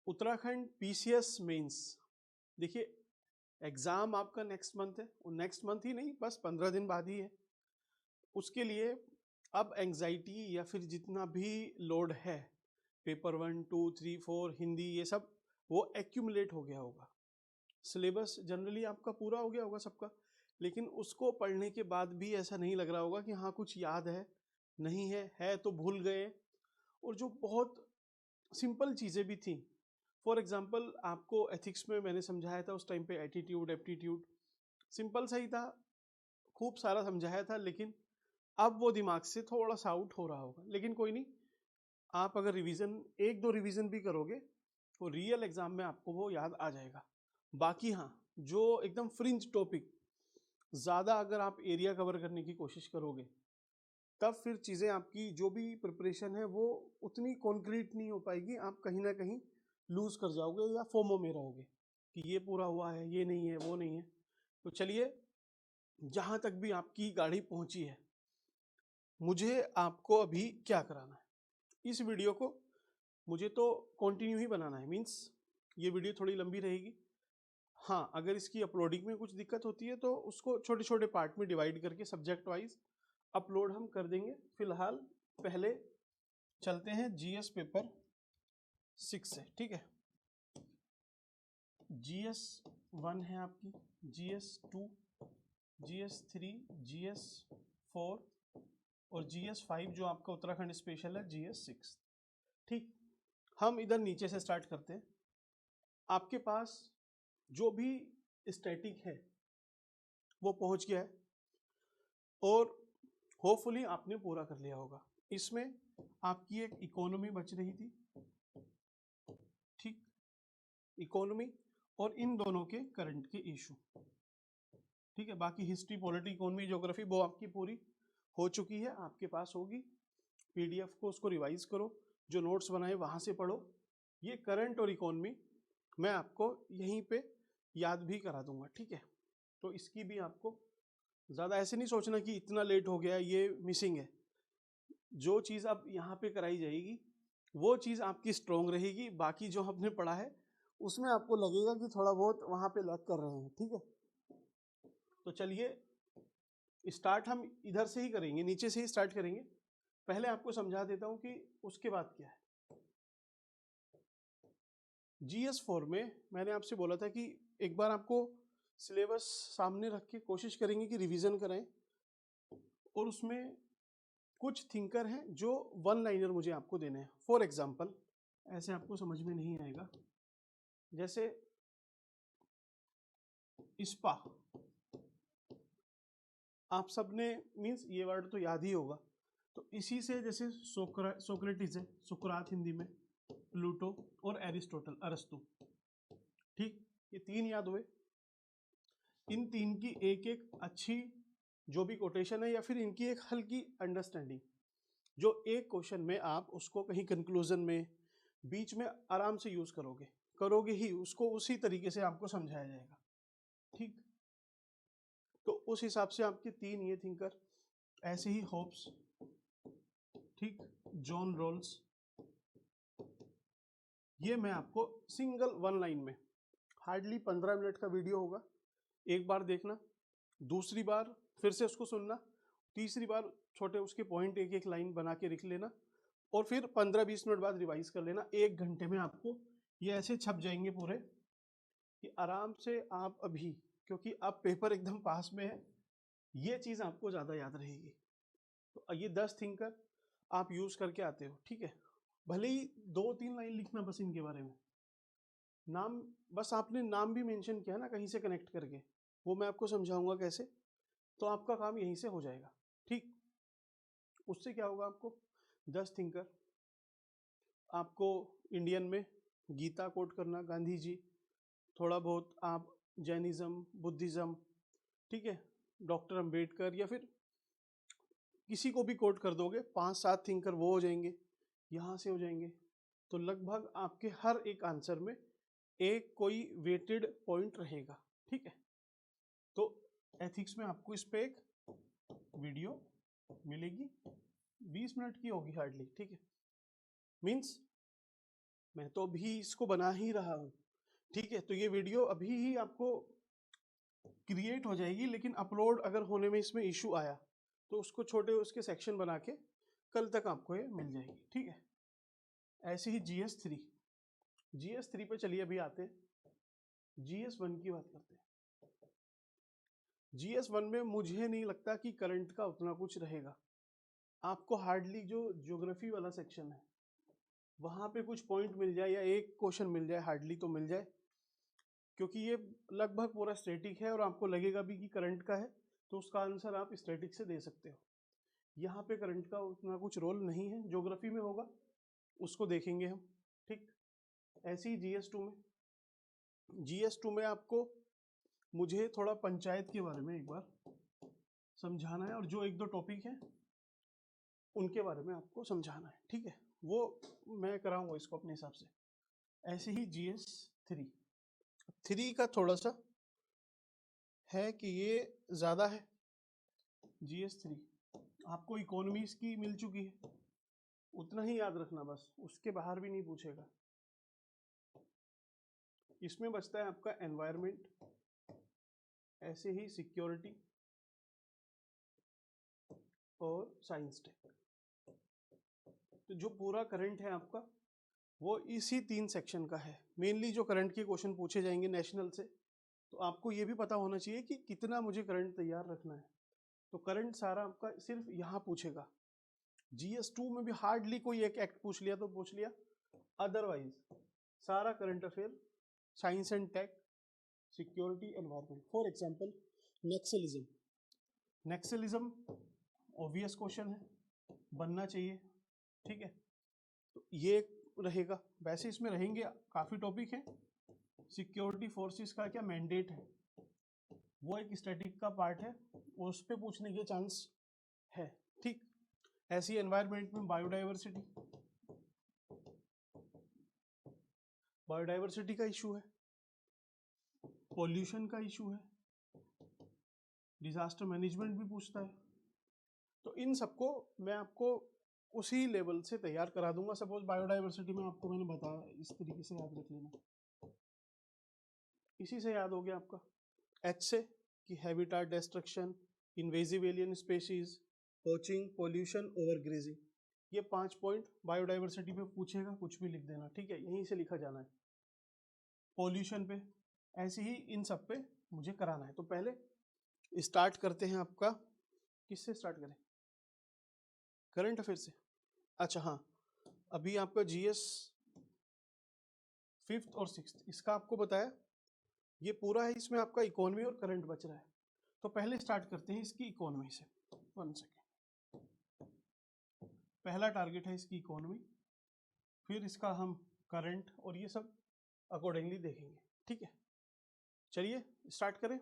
Uttarakhand PCS mains, देखिए exam आपका next month है, और नेक्स्ट मंथ ही नहीं, बस 15 दिन बाद ही है। उसके लिए अब एंजाइटी या फिर जितना भी लोड है, पेपर 1 2 3 4 हिंदी ये सब, वो एक्यूमुलेट हो गया होगा। सिलेबस जनरली आपका पूरा हो गया होगा सबका, लेकिन उसको पढ़ने के बाद भी ऐसा नहीं लग रहा होगा कि हाँ कुछ याद है, नहीं है तो भूल गए। और जो बहुत सिंपल चीज़ें भी थी, फॉर एग्जांपल आपको एथिक्स में मैंने समझाया था उस टाइम पे, एटीट्यूड एप्टीट्यूड, सिंपल सा ही था, खूब सारा समझाया था, लेकिन अब वो दिमाग से थोड़ा सा आउट हो रहा होगा। लेकिन कोई नहीं, आप अगर रिवीजन, एक दो रिवीजन भी करोगे तो रियल एग्जाम में आपको वो याद आ जाएगा। बाकी हाँ, जो एकदम फ्रिंज टॉपिक, ज़्यादा अगर आप एरिया कवर करने की कोशिश करोगे, तब फिर चीज़ें आपकी जो भी प्रिपरेशन है वो उतनी कॉन्क्रीट नहीं हो पाएगी। आप कहीं ना कहीं लूज कर जाओगे या फोमो में रहोगे कि ये पूरा हुआ है, ये नहीं है, वो नहीं है। तो चलिए, जहाँ तक भी आपकी गाड़ी पहुँची है, मुझे आपको अभी क्या कराना है, इस वीडियो को मुझे तो कंटिन्यू ही बनाना है, मीन्स ये वीडियो थोड़ी लंबी रहेगी। हाँ, अगर इसकी अपलोडिंग में कुछ दिक्कत होती है तो उसको छोटे छोटे पार्ट में डिवाइड करके सब्जेक्ट वाइज अपलोड हम कर देंगे। फिलहाल पहले चलते हैं जीएस पेपर 6 से, ठीक है। जीएस 1 है आपकी, जीएस 2, जीएस 3, जीएस 4 और जीएस 5 जो आपका उत्तराखंड स्पेशल है, जीएस 6। ठीक, हम इधर नीचे से स्टार्ट करते हैं। आपके पास जो भी स्टैटिक है वो पहुंच गया है, और होपफुली आपने पूरा कर लिया होगा। इसमें आपकी एक इकोनॉमी बच रही थी, ठीक, इकोनॉमी और इन दोनों के करंट के इशू, ठीक है। बाकी हिस्ट्री, पॉलिटी, इकोनॉमी, ज्योग्राफी वो आपकी पूरी हो चुकी है, आपके पास होगी। पीडीएफ को उसको रिवाइज करो, जो नोट्स बनाए वहाँ से पढ़ो। ये करंट और इकोनॉमी मैं आपको यहीं पे याद भी करा दूंगा, ठीक है। तो इसकी भी आपको ज़्यादा ऐसे नहीं सोचना कि इतना लेट हो गया, ये मिसिंग है। जो चीज़ अब यहाँ पे कराई जाएगी वो चीज़ आपकी स्ट्रॉन्ग रहेगी, बाकी जो आपने पढ़ा है उसमें आपको लगेगा कि थोड़ा बहुत वहाँ पे लैग कर रहे हैं, ठीक है। तो चलिए, स्टार्ट हम इधर से ही करेंगे, नीचे से ही स्टार्ट करेंगे। पहले आपको समझा देता हूँ कि उसके बाद क्या है। जीएस 4 में मैंने आपसे बोला था कि एक बार आपको सिलेबस सामने रख के कोशिश करेंगे कि रिवीजन करें, और उसमें कुछ थिंकर हैं जो वन लाइनर मुझे आपको देने हैं। फॉर एग्जाम्पल, ऐसे आपको समझ में नहीं आएगा, जैसे इस्पा, आप सबने मीन्स ये वर्ड तो याद ही होगा। तो इसी से जैसे सोक्रेटिस है, सुकरात हिंदी में, प्लूटो और एरिस्टोटल, अरस्तु, ठीक, ये तीन याद हुए। इन तीन की एक एक अच्छी जो भी कोटेशन है या फिर इनकी एक हल्की अंडरस्टैंडिंग, जो एक क्वेश्चन में आप उसको कहीं कंक्लूजन में बीच में आराम से यूज करोगे ही, उसको उसी तरीके से आपको समझाया जाएगा, ठीक। तो उस हिसाब से आपके तीन ये थिंकर, ऐसे ही होप्स, ठीक, जॉन रॉल्स, ये मैं आपको सिंगल वन लाइन में, हार्डली 15 मिनट का वीडियो होगा, एक बार देखना, दूसरी बार फिर से उसको सुनना, तीसरी बार छोटे उसके पॉइंट एक एक लाइन बना के लिख लेना, और फिर 15-20 मिनट बाद रिवाइज कर लेना। 1 घंटे में आपको ये ऐसे छप जाएंगे पूरे कि आराम से आप अभी, क्योंकि अब पेपर एकदम पास में है, ये चीज़ आपको ज़्यादा याद रहेगी। तो ये 10 थिंकर आप यूज़ करके आते हो, ठीक है। भले ही 2-3 लाइन लिखना बस इनके बारे में, नाम, बस आपने नाम भी मेंशन किया ना कहीं से कनेक्ट करके, वो मैं आपको समझाऊंगा कैसे, तो आपका काम यहीं से हो जाएगा, ठीक। उससे क्या होगा, आपको 10 थिंकर, आपको इंडियन में गीता कोट करना, गांधी जी, थोड़ा बहुत आप जैनिज्म, बुद्धिज़्म, ठीक है, डॉक्टर अंबेडकर, या फिर किसी को भी कोट कर दोगे, 5-7 थिंकर वो हो जाएंगे, यहाँ से हो जाएंगे। तो लगभग आपके हर एक आंसर में एक कोई वेटेड पॉइंट रहेगा, ठीक है। तो एथिक्स में आपको इस पे एक वीडियो मिलेगी, 20 मिनट की होगी हार्डली, ठीक है। मीन्स मैं तो अभी इसको बना ही रहा हूँ, ठीक है। तो ये वीडियो अभी ही आपको क्रिएट हो जाएगी, लेकिन अपलोड अगर होने में इसमें इशू आया तो उसको छोटे उसके सेक्शन बना के कल तक आपको ये मिल जाएगी, ठीक है। ऐसे ही GS3, GS3 पे चलिए अभी आते हैं, GS1 की बात करते हैं। GS1 में मुझे नहीं लगता कि करंट का उतना कुछ रहेगा। आपको हार्डली जो ज्योग्राफी वाला सेक्शन है वहाँ पे कुछ पॉइंट मिल जाए या एक क्वेश्चन मिल जाए, हार्डली तो मिल जाए, क्योंकि ये लगभग पूरा स्टैटिक है और आपको लगेगा भी कि करंट का है तो उसका आंसर आप स्टैटिक से दे सकते हो। यहाँ पे करंट का उतना कुछ रोल नहीं है, ज्योग्राफी में होगा, उसको देखेंगे हम, ठीक। ऐसे ही GS2 में आपको मुझे थोड़ा पंचायत के बारे में एक बार समझाना है और जो एक दो टॉपिक है उनके बारे में आपको समझाना है, ठीक है। वो मैं कराऊंगा इसको अपने हिसाब से। ऐसे ही GS3 का थोड़ा सा है कि ये ज़्यादा है। GS3 आपको इकोनॉमीज की मिल चुकी है, उतना ही याद रखना बस, उसके बाहर भी नहीं पूछेगा। इसमें बचता है आपका एनवायरनमेंट, ऐसे ही सिक्योरिटी और साइंस टेक। तो जो पूरा करंट है आपका वो इसी 3 सेक्शन का है। मेनली जो करंट के क्वेश्चन पूछे जाएंगे नेशनल से, तो आपको ये भी पता होना चाहिए कि कितना मुझे करंट तैयार रखना है। तो करंट सारा आपका सिर्फ यहाँ पूछेगा। GS2 में भी हार्डली कोई एक एक्ट पूछ लिया तो पूछ लिया, अदरवाइज सारा current affair, science and tech, security, environment. For example Naxalism obvious question है, बनना चाहिए, ठीक है। तो ये रहेगा। वैसे इसमें रहेंगे काफ़ी टॉपिक हैं। सिक्योरिटी फोर्सेस का क्या मैंडेट है, वो एक स्टैटिक का पार्ट है, उस पर पूछने के चांस है, ठीक। ऐसी एनवायरनमेंट में बायोडाइवर्सिटी का इशू है, पॉल्यूशन का इशू है, डिजास्टर मैनेजमेंट भी पूछता है। तो इन सबको मैं आपको उसी लेवल से तैयार करा दूंगा। सपोज बायोडाइवर्सिटी में आपको मैंने बताया, इस तरीके से याद रख लेना, इसी से याद हो गया आपका। H से कि habitat destruction, invasive alien species, poaching, pollution, overgrazing, ये 5 पॉइंट बायोडाइवर्सिटी पे पूछेगा, कुछ भी लिख देना, ठीक है, यहीं से लिखा जाना है। पोल्यूशन पे ऐसे ही इन सब पे मुझे कराना है। तो पहले स्टार्ट करते हैं आपका, किससे स्टार्ट करें, करंट अफेयर से। अच्छा हाँ, अभी आपका GS 5th और 6th इसका आपको बताया, ये पूरा है, इसमें आपका इकोनॉमी और करंट बच रहा है। तो पहले स्टार्ट करते हैं इसकी इकोनॉमी से। 1 सेकेंड, पहला टारगेट है इसकी इकोनॉमी, फिर इसका हम करंट और ये सब अकॉर्डिंगली देखेंगे, ठीक है। चलिए स्टार्ट करें।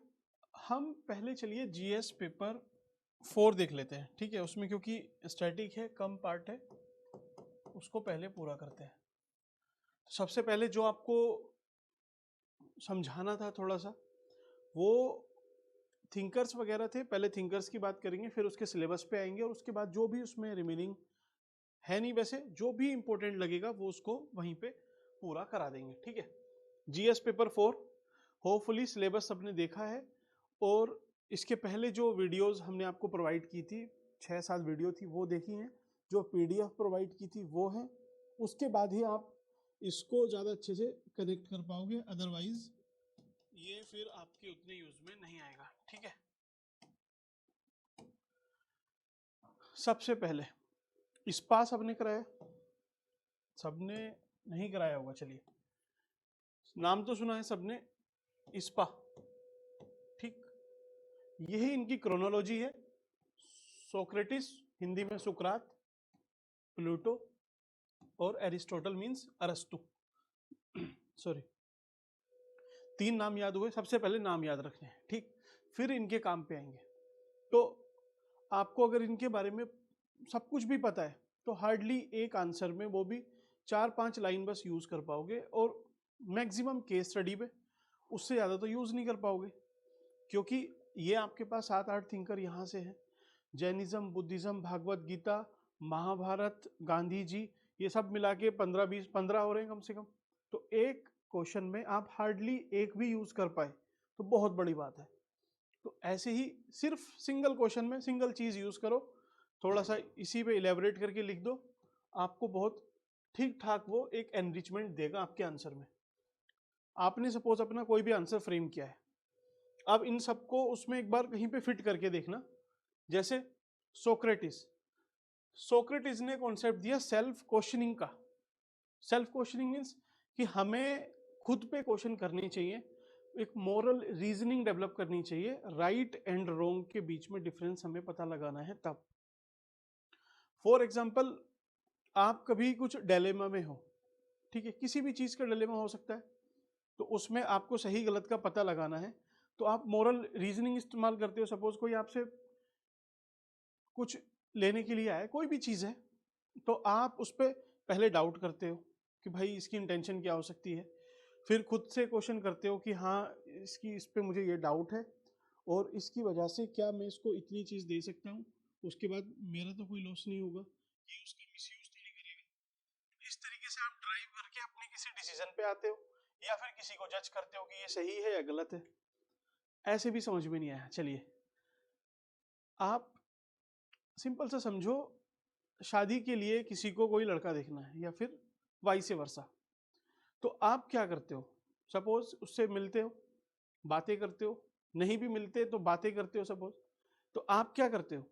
हम पहले चलिए GS पेपर 4 देख लेते हैं, ठीक है। उसमें क्योंकि स्टैटिक है, कम पार्ट है, उसको पहले पूरा करते हैं। तो सबसे पहले जो आपको समझाना था थोड़ा सा, वो थिंकर्स वगैरह थे। पहले थिंकर्स की बात करेंगे, फिर उसके सिलेबस पे आएंगे और उसके बाद जो भी उसमें रिमेनिंग है, नहीं वैसे जो भी इंपॉर्टेंट लगेगा वो उसको वहीं पे पूरा करा देंगे, ठीक है। GS पेपर 4 होपफुली सिलेबस सबने देखा है, और इसके पहले जो वीडियोस हमने आपको प्रोवाइड की थी, 6-7 वीडियो थी, वो देखी हैं। जो PDF प्रोवाइड की थी वो है, उसके बाद ही आप इसको ज़्यादा अच्छे से कनेक्ट कर पाओगे, अदरवाइज ये फिर आपके उतने यूज में नहीं आएगा, ठीक है। सबसे पहले स्पा सबने कराया, सबने नहीं कराया होगा, चलिए नाम तो सुना है सबने, स्पा, ठीक। यही इनकी क्रोनोलॉजी है। सोक्रेटिस, हिंदी में सुकरात, प्लूटो और एरिस्टोटल मीन्स अरस्तु, सॉरी। 3 नाम याद हुए, सबसे पहले नाम याद रखने हैं, ठीक। फिर इनके काम पे आएंगे। तो आपको अगर इनके बारे में सब कुछ भी पता है तो हार्डली एक आंसर में वो भी 4-5 लाइन बस यूज कर पाओगे, और मैक्सिमम केस स्टडी पे, उससे ज़्यादा तो यूज नहीं कर पाओगे, क्योंकि ये आपके पास 7-8 थिंकर यहाँ से हैं। जैनिज्म, बुद्धिज्म, भागवत गीता, महाभारत, गांधी जी, ये सब मिला के 15 20 15 हो रहे हैं कम से कम। तो एक क्वेश्चन में आप हार्डली एक भी यूज कर पाए तो बहुत बड़ी बात है। तो ऐसे ही सिर्फ सिंगल क्वेश्चन में सिंगल चीज यूज करो, थोड़ा सा इसी पे इलेबोरेट करके लिख दो, आपको बहुत ठीक ठाक वो एक एनरिचमेंट देगा आपके आंसर में। आपने सपोज अपना कोई भी आंसर फ्रेम किया है, अब इन सबको उसमें एक बार कहीं पे फिट करके देखना। जैसे सोक्रेटिस, सोक्रेटिस ने कॉन्सेप्ट दिया सेल्फ क्वेश्चनिंग का। सेल्फ क्वेश्चनिंग मीन्स कि हमें खुद पे क्वेश्चन करने चाहिए, एक मोरल रीजनिंग डेवलप करनी चाहिए, राइट एंड रॉन्ग के बीच में डिफरेंस हमें पता लगाना है तब। फॉर एग्जाम्पल, आप कभी कुछ डिलेमा में हो, ठीक है, किसी भी चीज का डिलेमा हो सकता है, तो उसमें आपको सही गलत का पता लगाना है, तो आप मोरल रीजनिंग इस्तेमाल करते हो। सपोज कोई आपसे कुछ लेने के लिए आए, कोई भी चीज है, तो आप उस पर पहले डाउट करते हो कि भाई इसकी इंटेंशन क्या हो सकती है, फिर खुद से क्वेश्चन करते हो कि हाँ इस पे मुझे ये डाउट है और इसकी वजह से क्या मैं इसको इतनी चीज दे सकता हूँ, उसके बाद मेरा तो कोई लॉस नहीं होगा, ये उसका मिसयूज तो नहीं करेगा। इस तरीके से आप ड्राइव करके अपने किसी डिसीजन पे आते हो, या फिर किसी को जज करते हो कि ये सही है या गलत है। ऐसे भी समझ में नहीं आया, चलिए आप सिंपल सा समझो, शादी के लिए किसी को कोई लड़का देखना है या फिर वाइस वर्सा, तो आप क्या करते हो? सपोज उससे मिलते हो, बातें करते हो, नहीं भी मिलते तो बातें करते हो सपोज, तो आप क्या करते हो?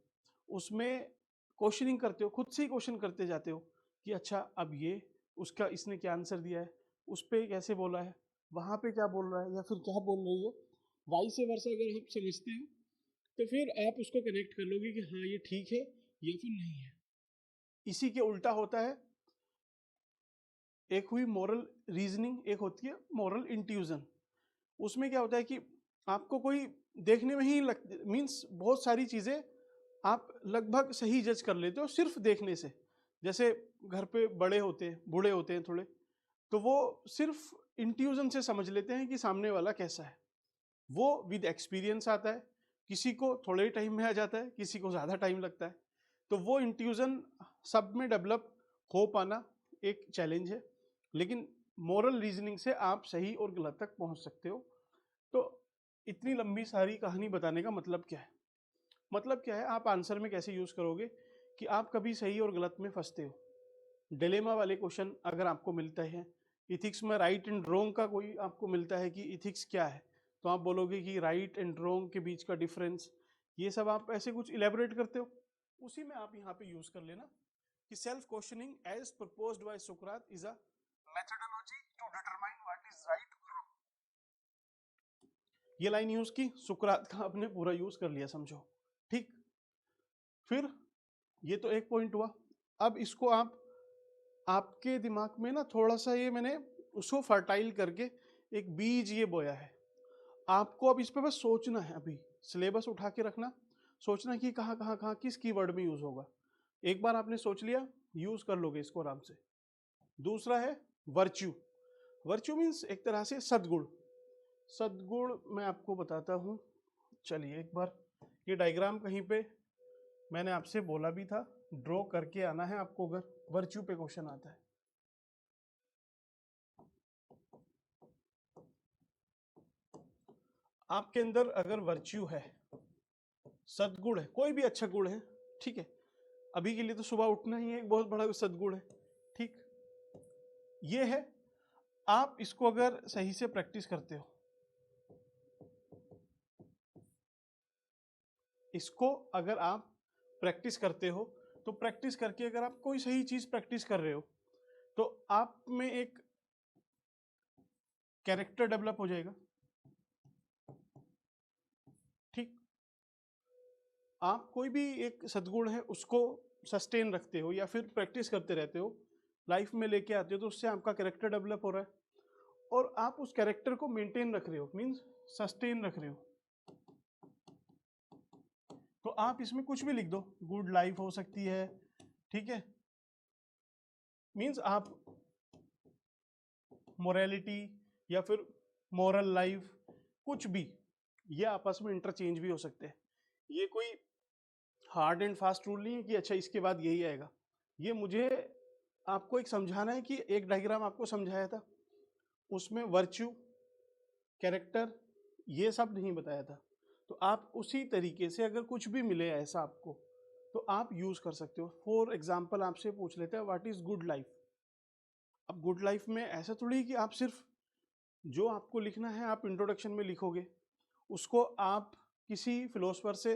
उसमें क्वेश्चनिंग करते हो, खुद से ही क्वेश्चन करते जाते हो कि अच्छा अब ये उसका इसने क्या आंसर दिया है, उस पर कैसे बोला है, वहां पे क्या बोल रहा है या फिर क्या बोल रही है, वाइस वर्सा अगर आप समझते हो तो फिर आप उसको कनेक्ट कर लोगे कि हाँ ये ठीक है या फिर नहीं है। इसी के उल्टा होता है, एक हुई मॉरल रीजनिंग, एक होती है मॉरल इंट्यूजन। उसमें क्या होता है कि आपको कोई देखने में ही मीन्स बहुत सारी चीजें आप लगभग सही जज कर लेते हो सिर्फ देखने से। जैसे घर पे बड़े होते हैं, बूढ़े होते हैं थोड़े, तो वो सिर्फ इंट्यूजन से समझ लेते हैं कि सामने वाला कैसा है। वो विद एक्सपीरियंस आता है, किसी को थोड़े टाइम में आ जाता है, किसी को ज़्यादा टाइम लगता है। तो वो इंट्यूजन सब में डेवलप हो पाना एक चैलेंज है, लेकिन मोरल रीजनिंग से आप सही और गलत तक पहुंच सकते हो। तो इतनी लंबी सारी कहानी बताने का मतलब क्या है? मतलब क्या है, आप आंसर में कैसे यूज करोगे कि आप कभी सही और गलत में फंसते हो। डिलेमा वाले क्वेश्चन अगर आपको मिलता है, इथिक्स में राइट एंड रॉन्ग का कोई आपको मिलता है कि इथिक्स क्या है, तो आप बोलोगे कि राइट एंड रॉन्ग के बीच का डिफरेंस, ये सब आप ऐसे कुछ इलेबोरेट करते हो, उसी में आप यहाँ पे यूज कर लेना कि self questioning as proposed by Socrates is a methodology to determine what is right और रॉन्ग। ये लाइन यूज की, सुकरात का आपने पूरा यूज कर लिया, समझो। ठीक, फिर ये तो एक पॉइंट हुआ। अब इसको आप आपके दिमाग में ना थोड़ा सा ये मैंने उसको फर्टाइल करके एक बीज ये बोया है। आपको अब इस पे बस सोचना है, अभी सिलेबस उठा के रखना, सोचना कि कहाँ कहाँ कहाँ किस कीवर्ड में यूज होगा। एक बार आपने सोच लिया, यूज कर लोगे इसको आराम से। दूसरा है वर्च्यू। वर्च्यू मीन्स एक तरह से सद्गुण। सद्गुण मैं आपको बताता हूँ, चलिए एक बार ये डायग्राम कहीं पे मैंने आपसे बोला भी था, ड्रॉ करके आना है आपको अगर वर्च्यू पे क्वेश्चन आता है। आपके अंदर अगर वर्च्यू है, सद्गुण है, कोई भी अच्छा गुण है, ठीक है, अभी के लिए तो सुबह उठना ही एक बहुत बड़ा सद्गुण है, ठीक, ये है। आप इसको अगर सही से प्रैक्टिस करते हो, इसको अगर आप प्रैक्टिस करते हो, तो प्रैक्टिस करके अगर आप कोई सही चीज प्रैक्टिस कर रहे हो, तो आप में एक कैरेक्टर डेवलप हो जाएगा। ठीक, आप कोई भी एक सद्गुण है उसको सस्टेन रखते हो या फिर प्रैक्टिस करते रहते हो, लाइफ में लेके आते हो, तो उससे आपका कैरेक्टर डेवलप हो रहा है और आप उस कैरेक्टर को मेंटेन रख रहे हो, मींस सस्टेन रख रहे हो। तो आप इसमें कुछ भी लिख दो, गुड लाइफ हो सकती है, ठीक है, मींस आप मोरालिटी या फिर मोरल लाइफ, कुछ भी, ये आपस में इंटरचेंज भी हो सकते हैं। ये कोई हार्ड एंड फास्ट रूल नहीं है कि अच्छा इसके बाद यही आएगा। ये मुझे आपको एक समझाना है कि एक डायग्राम आपको समझाया था, उसमें वर्च्यू, कैरेक्टर, ये सब नहीं बताया था। तो आप उसी तरीके से अगर कुछ भी मिले ऐसा आपको, तो आप यूज कर सकते हो। फॉर एग्जाम्पल आपसे पूछ लेते हैं व्हाट इज गुड लाइफ। अब गुड लाइफ में ऐसा थोड़ी कि आप सिर्फ जो आपको लिखना है आप इंट्रोडक्शन में लिखोगे, उसको आप किसी फिलोसफर से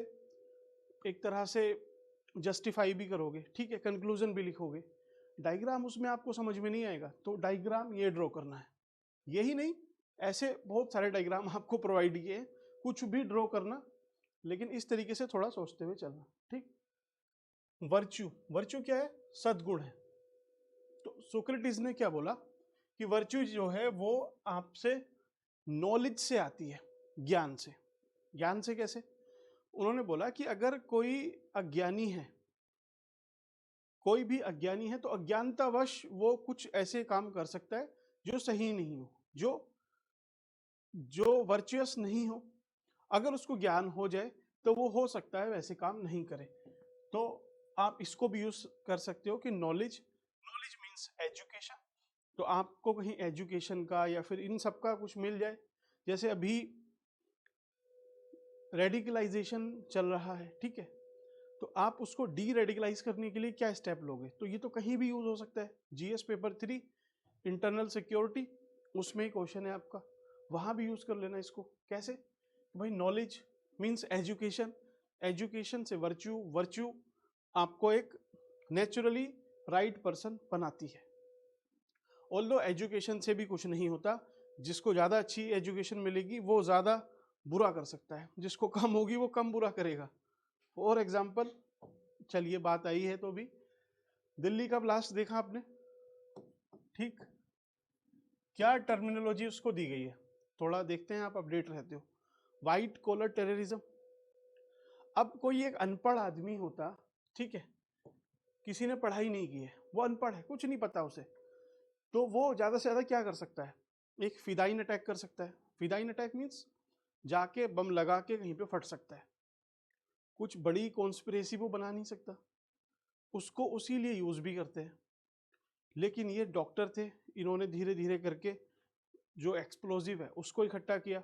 एक तरह से जस्टिफाई भी करोगे, ठीक है, कंक्लूजन भी लिखोगे। डायग्राम उसमें आपको समझ में नहीं आएगा, तो डायग्राम ये ड्रॉ करना है, यही नहीं ऐसे बहुत सारे डायग्राम आपको प्रोवाइड किए हैं, कुछ भी ड्रॉ करना, लेकिन इस तरीके से थोड़ा सोचते हुए चलना, ठीक। वर्च्यू, वर्च्यू क्या है? सद्गुण है। तो सोक्रेटिस ने क्या बोला कि वर्च्यू जो है वो आपसे नॉलेज से आती है, ज्ञान से। ज्ञान से कैसे? उन्होंने बोला कि अगर कोई अज्ञानी है, कोई भी अज्ञानी है, तो अज्ञानतावश वो कुछ ऐसे काम कर सकता है जो सही नहीं हो, जो वर्चुअस नहीं हो। अगर उसको ज्ञान हो जाए तो वो हो सकता है वैसे काम नहीं करे। तो आप इसको भी यूज कर सकते हो कि नॉलेज, नॉलेज मीन्स एजुकेशन। तो आपको कहीं एजुकेशन का या फिर इन सब का कुछ मिल जाए, जैसे अभी रेडिकलाइजेशन चल रहा है, ठीक है, तो आप उसको डी रेडिकलाइज करने के लिए क्या स्टेप लोगे? तो ये तो कहीं भी यूज हो सकता है। जीएस पेपर 3 इंटरनल सिक्योरिटी, उसमें ही क्वेश्चन है आपका, वहां भी यूज कर लेना इसको। कैसे? भाई नॉलेज मीन्स एजुकेशन, एजुकेशन से वर्च्यू, वर्च्यू आपको एक नेचुरली राइट पर्सन बनाती है। ऑल्दो एजुकेशन से भी कुछ नहीं होता, जिसको ज़्यादा अच्छी एजुकेशन मिलेगी वो ज़्यादा बुरा कर सकता है, जिसको कम होगी वो कम बुरा करेगा। फॉर एग्जाम्पल, चलिए बात आई है तो भी, दिल्ली का ब्लास्ट देखा आपने, ठीक, क्या टर्मिनोलॉजी उसको दी गई है? थोड़ा देखते हैं, आप अपडेट रहते हो। White collar terrorism. अब कोई एक अनपढ़ आदमी होता, ठीक है, किसी ने पढ़ाई नहीं की है, वो अनपढ़ है, कुछ नहीं पता उसे, तो वो ज़्यादा से ज़्यादा क्या कर सकता है? एक फिदाइन अटैक कर सकता है। फिदाइन अटैक मीन्स जाके बम लगा के कहीं पे फट सकता है, कुछ बड़ी कॉन्स्पिरेसी वो बना नहीं सकता, उसको उसी लिए यूज भी करते हैं। लेकिन ये डॉक्टर थे, इन्होंने धीरे धीरे करके जो एक्सप्लोजिव है उसको इकट्ठा किया,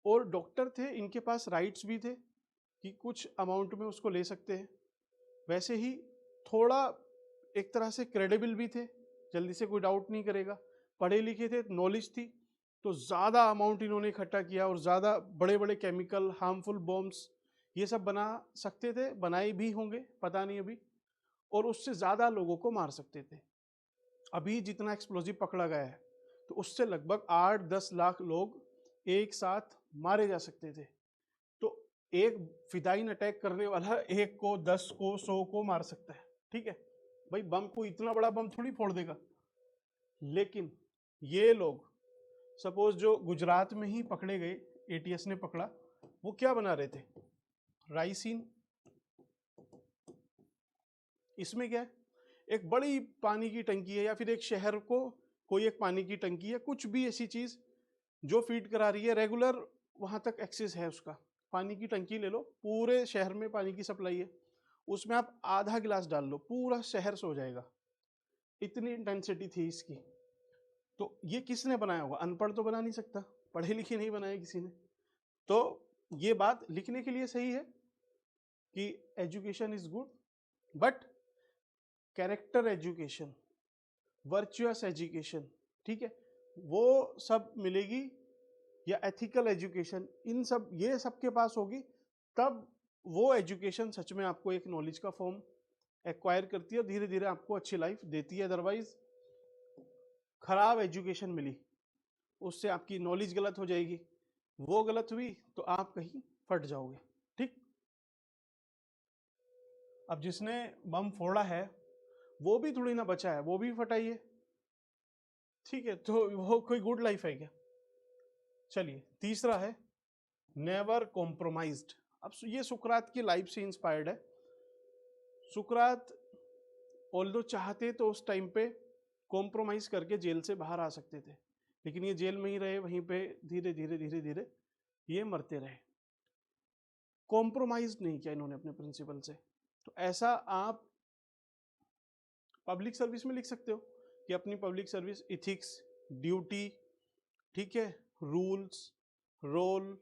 और डॉक्टर थे, इनके पास राइट्स भी थे कि कुछ अमाउंट में उसको ले सकते हैं। वैसे ही थोड़ा एक तरह से क्रेडिबल भी थे, जल्दी से कोई डाउट नहीं करेगा, पढ़े लिखे थे, नॉलेज थी, तो ज़्यादा अमाउंट इन्होंने इकट्ठा किया और ज़्यादा बड़े बड़े केमिकल हार्मफुल बॉम्ब्स ये सब बना सकते थे, बनाए भी होंगे पता नहीं अभी, और उससे ज़्यादा लोगों को मार सकते थे। अभी जितना एक्सप्लोजिव पकड़ा गया है, तो उससे लगभग 8-10 लाख लोग एक साथ मारे जा सकते थे। तो एक फिदाइन अटैक करने वाला एक को, 10 को, 100 को मार सकता है, ठीक है। भाई बम को इतना बड़ा बम थोड़ी फोड़ देगा। लेकिन ये लोग, सपोज जो गुजरात में ही पकड़े गए, एटीएस ने पकड़ा, वो क्या बना रहे थे? राइसिन। इसमें क्या है? एक बड़ी पानी की टंकी है, या फिर एक शहर को कोई एक पानी की टंकी है, कुछ भी ऐसी चीज जो फीड करा रही है, रेगुलर वहां तक एक्सेस है उसका। पानी की टंकी ले लो, पूरे शहर में पानी की सप्लाई है, उसमें आप आधा गिलास डाल लो, पूरा शहर सो जाएगा, इतनी इंटेंसिटी थी इसकी। तो ये किसने बनाया होगा? अनपढ़ तो बना नहीं सकता, पढ़े लिखे नहीं बनाया किसी ने। तो ये बात लिखने के लिए सही है कि education is good, but character education, virtuous education, ठीक है, वो सब मिलेगी, या एथिकल एजुकेशन, इन सब ये सबके पास होगी, तब वो एजुकेशन सच में आपको एक नॉलेज का फॉर्म एक्वायर करती है और धीरे धीरे आपको अच्छी लाइफ देती है। अदरवाइज खराब एजुकेशन मिली, उससे आपकी नॉलेज गलत हो जाएगी, वो गलत हुई तो आप कहीं फट जाओगे, ठीक। अब जिसने बम फोड़ा है वो भी थोड़ी ना बचा है, वो भी फटाइए, ठीक है, तो वो कोई गुड लाइफ है क्या? चलिए तीसरा है नेवर कॉम्प्रोमाइज्ड। अब ये सुकरात की लाइफ से इंस्पायर्ड है। सुकरात ऑल्दो चाहते तो उस टाइम पे कॉम्प्रोमाइज करके जेल से बाहर आ सकते थे, लेकिन ये जेल में ही रहे, वहीं पे धीरे धीरे धीरे धीरे ये मरते रहे। कॉम्प्रोमाइज नहीं किया इन्होंने अपने प्रिंसिपल से। तो ऐसा आप पब्लिक सर्विस में लिख सकते हो कि अपनी पब्लिक सर्विस इथिक्स, ड्यूटी, ठीक है, रूल्स, रोल,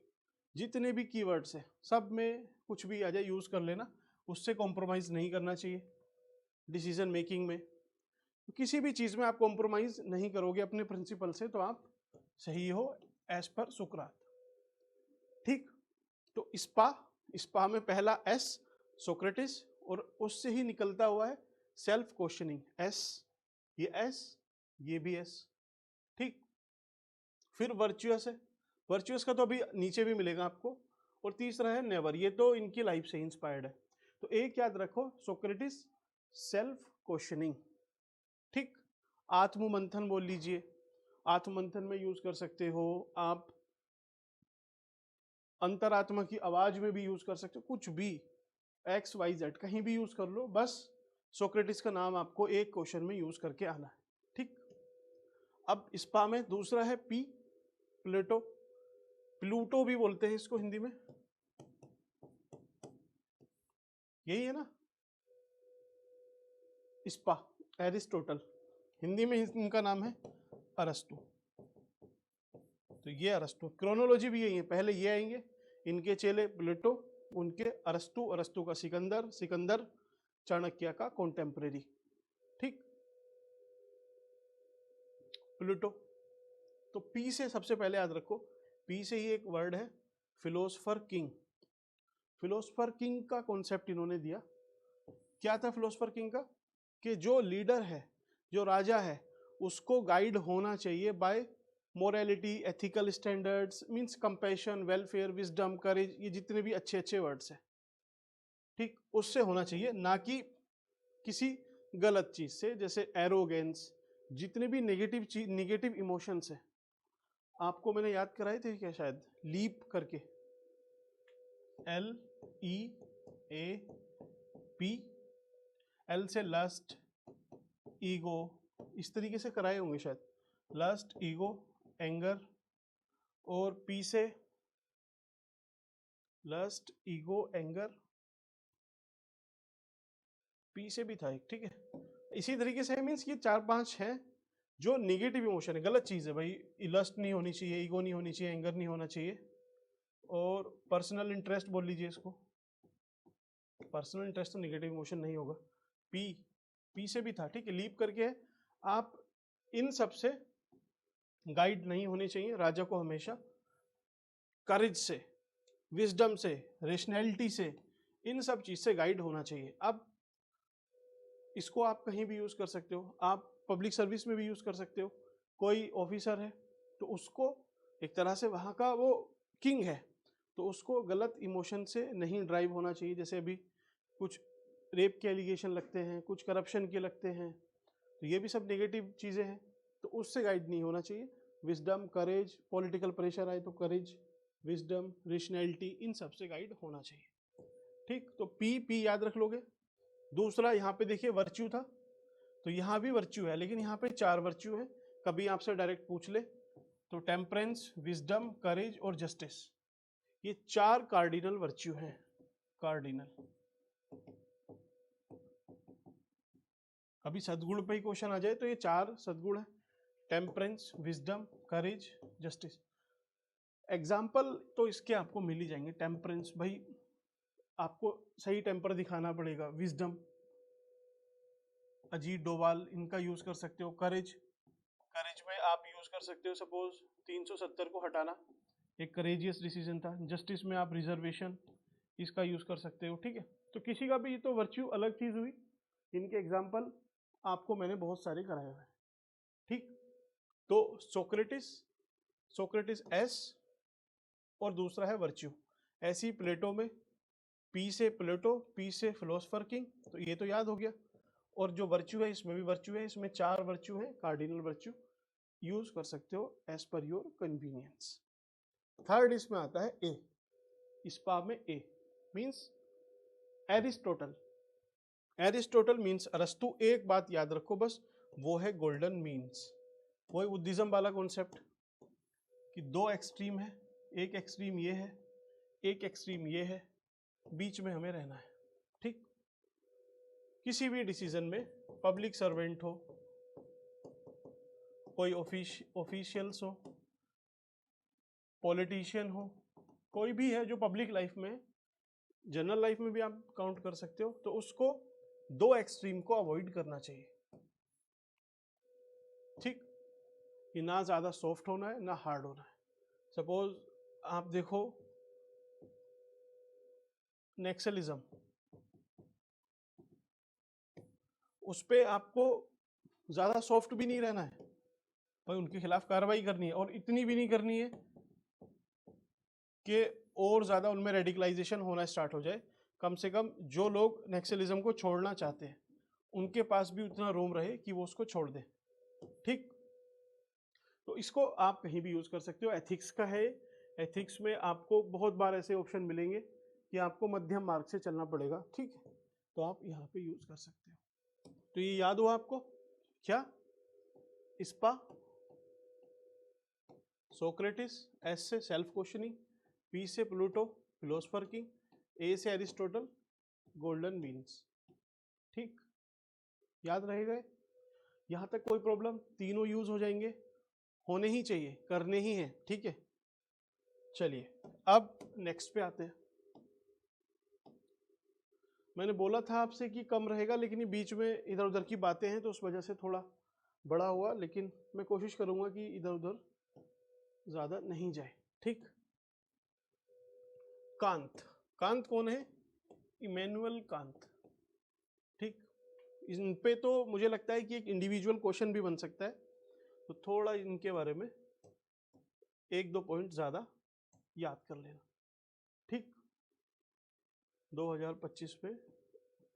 जितने भी कीवर्ड्स हैं सब में कुछ भी आ जाए यूज कर लेना, उससे कॉम्प्रोमाइज नहीं करना चाहिए। डिसीजन मेकिंग में किसी भी चीज में आप कॉम्प्रोमाइज नहीं करोगे अपने प्रिंसिपल से तो आप सही हो एज पर सुकरात। ठीक, तो स्पा में पहला एस सोक्रेटिस, और उससे ही निकलता हुआ है सेल्फ क्वेश्चनिंग, एस ये भी एस। ठीक, फिर वर्चुअस है, वर्चुअस का तो अभी नीचे भी मिलेगा आपको। और तीसरा है नेवर, ये तो इनकी लाइफ से इंस्पायर्ड है। तो एक याद रखो, सोक्रेटिस सेल्फ क्वेश्चनिंग। ठीक, आत्ममंथन बोल लीजिए, आत्ममंथन में यूज कर सकते हो आप, अंतरात्मा की आवाज में भी यूज कर सकते हो, कुछ भी XYZ कहीं भी यूज कर लो, बस सोक्रेटिस का नाम आपको एक क्वेश्चन में यूज करके आना है। ठीक, अब स्पा में दूसरा है पी, प्लेटो, प्लूटो भी बोलते हैं इसको हिंदी में, यही है ना स्पा, एरिस्टोटल, हिंदी में इनका नाम है अरस्तु। तो ये अरस्तु, क्रोनोलॉजी भी यही है, पहले ये आएंगे, इनके चेले प्लेटो, उनके अरस्तु, अरस्तु का सिकंदर, सिकंदर चाणक्य का कॉन्टेम्परेरी। ठीक, प्लूटो। तो पी से सबसे पहले याद रखो, पी से ही एक वर्ड है फिलोसफर किंग। फिलोसफर किंग का कॉन्सेप्ट इन्होंने दिया। क्या था फिलोसफर किंग का? कि जो लीडर है, जो राजा है, उसको गाइड होना चाहिए by morality, ethical standards, means compassion, welfare, wisdom, courage, ये जितने भी अच्छे अच्छे वर्ड्स हैं, ठीक, उससे होना चाहिए, ना कि किसी गलत चीज से, जैसे एरोगेंस, जितने भी नेगेटिव चीज, नेगेटिव इमोशंस है। आपको मैंने याद कराए थे क्या शायद, लीप करके, LEAP, एल से लस्ट, ईगो, इस तरीके से कराए होंगे शायद, लस्ट, ईगो, एंगर, और पी से लस्ट, ईगो, एंगर, पी से भी था एक, ठीक है। इसी तरीके से मीन्स ये 4-5 हैं जो निगेटिव इमोशन है, गलत चीज है भाई, लस्ट नहीं होनी चाहिए, ईगो नहीं होनी चाहिए, एंगर नहीं होना चाहिए, और पर्सनल इंटरेस्ट बोल लीजिए इसको, पर्सनल इंटरेस्ट तो निगेटिव इमोशन नहीं होगा। पी से भी था, ठीक है, लीप करके है। आप इन सब से गाइड नहीं होने चाहिए, राजा को हमेशा करेज से, विजडम से, रेशनैलिटी से, इन सब चीज से गाइड होना चाहिए। अब इसको आप कहीं भी यूज कर सकते हो, आप पब्लिक सर्विस में भी यूज कर सकते हो। कोई ऑफिसर है तो उसको एक तरह से वहाँ का वो किंग है, तो उसको गलत इमोशन से नहीं ड्राइव होना चाहिए। जैसे अभी कुछ रेप के एलिगेशन लगते हैं, कुछ करप्शन के लगते हैं, तो ये भी सब नेगेटिव चीज़ें हैं, तो उससे गाइड नहीं होना चाहिए। विजडम, करेज, पॉलिटिकल प्रेशर आए तो करेज, विजडम, रेशनैलिटी, इन सब से गाइड होना चाहिए। ठीक, तो पी याद रख लोगे। दूसरा यहाँ पे देखिए वर्च्यू था, तो यहाँ भी वर्च्यू है, लेकिन यहाँ पे 4 वर्च्यू है। कभी आपसे डायरेक्ट पूछ ले तो टेम्परेंस, विजडम, करेज और जस्टिस, ये 4 कार्डिनल वर्च्यू हैं, कार्डिनल। अभी सद्गुण पे ही क्वेश्चन आ जाए तो ये 4 सद्गुण है, टेम्परेंस, विजडम, करेज, जस्टिस। एग्जाम्पल तो इसके आपको मिल ही जाएंगे। टेम्परेंस, भाई आपको सही टेम्पर दिखाना पड़ेगा। विजडम, अजीत डोभाल, इनका यूज कर सकते हो। करेज, करेज में आप यूज कर सकते हो सपोज 370 को हटाना, एक करेजियस डिसीजन था। जस्टिस में आप रिजर्वेशन, इसका यूज कर सकते हो, ठीक है। तो किसी का भी तो वर्च्यू अलग चीज हुई, इनके एग्जाम्पल आपको मैंने बहुत सारे कराए हुए हैं, ठीक। तो सोक्रेटिस एस, और दूसरा है वर्च्यू। ऐसी प्लेटो में पी से प्लेटो, पी से फिलोसफर किंग, तो ये तो याद हो गया। और जो वर्च्यू है इसमें भी वर्च्यू है, इसमें 4 वर्च्यू है, कार्डिनल वर्च्यू, यूज कर सकते हो as per your convenience. Third इसमें आता है ए, स्पा में ए मीन्स एरिस्टोटल। एरिस्टोटल मीन्स अरस्तु। एक बात याद रखो बस, वो है गोल्डन मीन्स, वही बुद्धिज्म वाला कॉन्सेप्ट कि 2 एक्सट्रीम है, एक एक्सट्रीम ये है, एक एक्सट्रीम ये है, बीच में हमें रहना है, ठीक। किसी भी डिसीजन में पब्लिक सर्वेंट हो, कोई ऑफिशियल्स हो, पॉलिटिशियन हो, कोई भी है जो पब्लिक लाइफ में, जनरल लाइफ में भी आप काउंट कर सकते हो, तो उसको दो एक्सट्रीम को अवॉइड करना चाहिए। ठीक, कि ना ज्यादा सॉफ्ट होना है ना हार्ड होना है। सपोज आप देखो नेक्सलिज्म, उस पे आपको ज्यादा सॉफ्ट भी नहीं रहना है भाई, उनके खिलाफ कार्रवाई करनी है, और इतनी भी नहीं करनी है कि और ज्यादा उनमें रेडिकलाइजेशन होना स्टार्ट हो जाए। कम से कम जो लोग नेक्सलिज्म को छोड़ना चाहते हैं उनके पास भी उतना रोम रहे कि वो उसको छोड़ दें। ठीक, तो इसको आप कहीं भी यूज कर सकते हो। एथिक्स का है, एथिक्स में आपको बहुत बार ऐसे ऑप्शन मिलेंगे कि आपको मध्यम मार्ग से चलना पड़ेगा। ठीक है, तो आप यहाँ पे यूज कर सकते हो। तो ये याद हुआ आपको क्या? स्पा, सोक्रेटिस, एस से सेल्फ क्वेश्चनिंग, पी से प्लूटो फिलोसफर किंग, ए से एरिस्टोटल गोल्डन मीन्स। ठीक, याद रहेगा? यहां तक कोई प्रॉब्लम? तीनों यूज हो जाएंगे, होने ही चाहिए, करने ही हैं। ठीक है, चलिए अब नेक्स्ट पे आते हैं। मैंने बोला था आपसे कि कम रहेगा, लेकिन ये बीच में इधर उधर की बातें हैं तो उस वजह से थोड़ा बड़ा हुआ, लेकिन मैं कोशिश करूंगा कि इधर उधर ज्यादा नहीं जाए। ठीक, कांत, कांत कौन है? Immanuel Kant. ठीक, इन पे तो मुझे लगता है कि एक इंडिविजुअल क्वेश्चन भी बन सकता है, तो थोड़ा इनके बारे में एक दो पॉइंट ज्यादा याद कर लेना। ठीक, 2025 में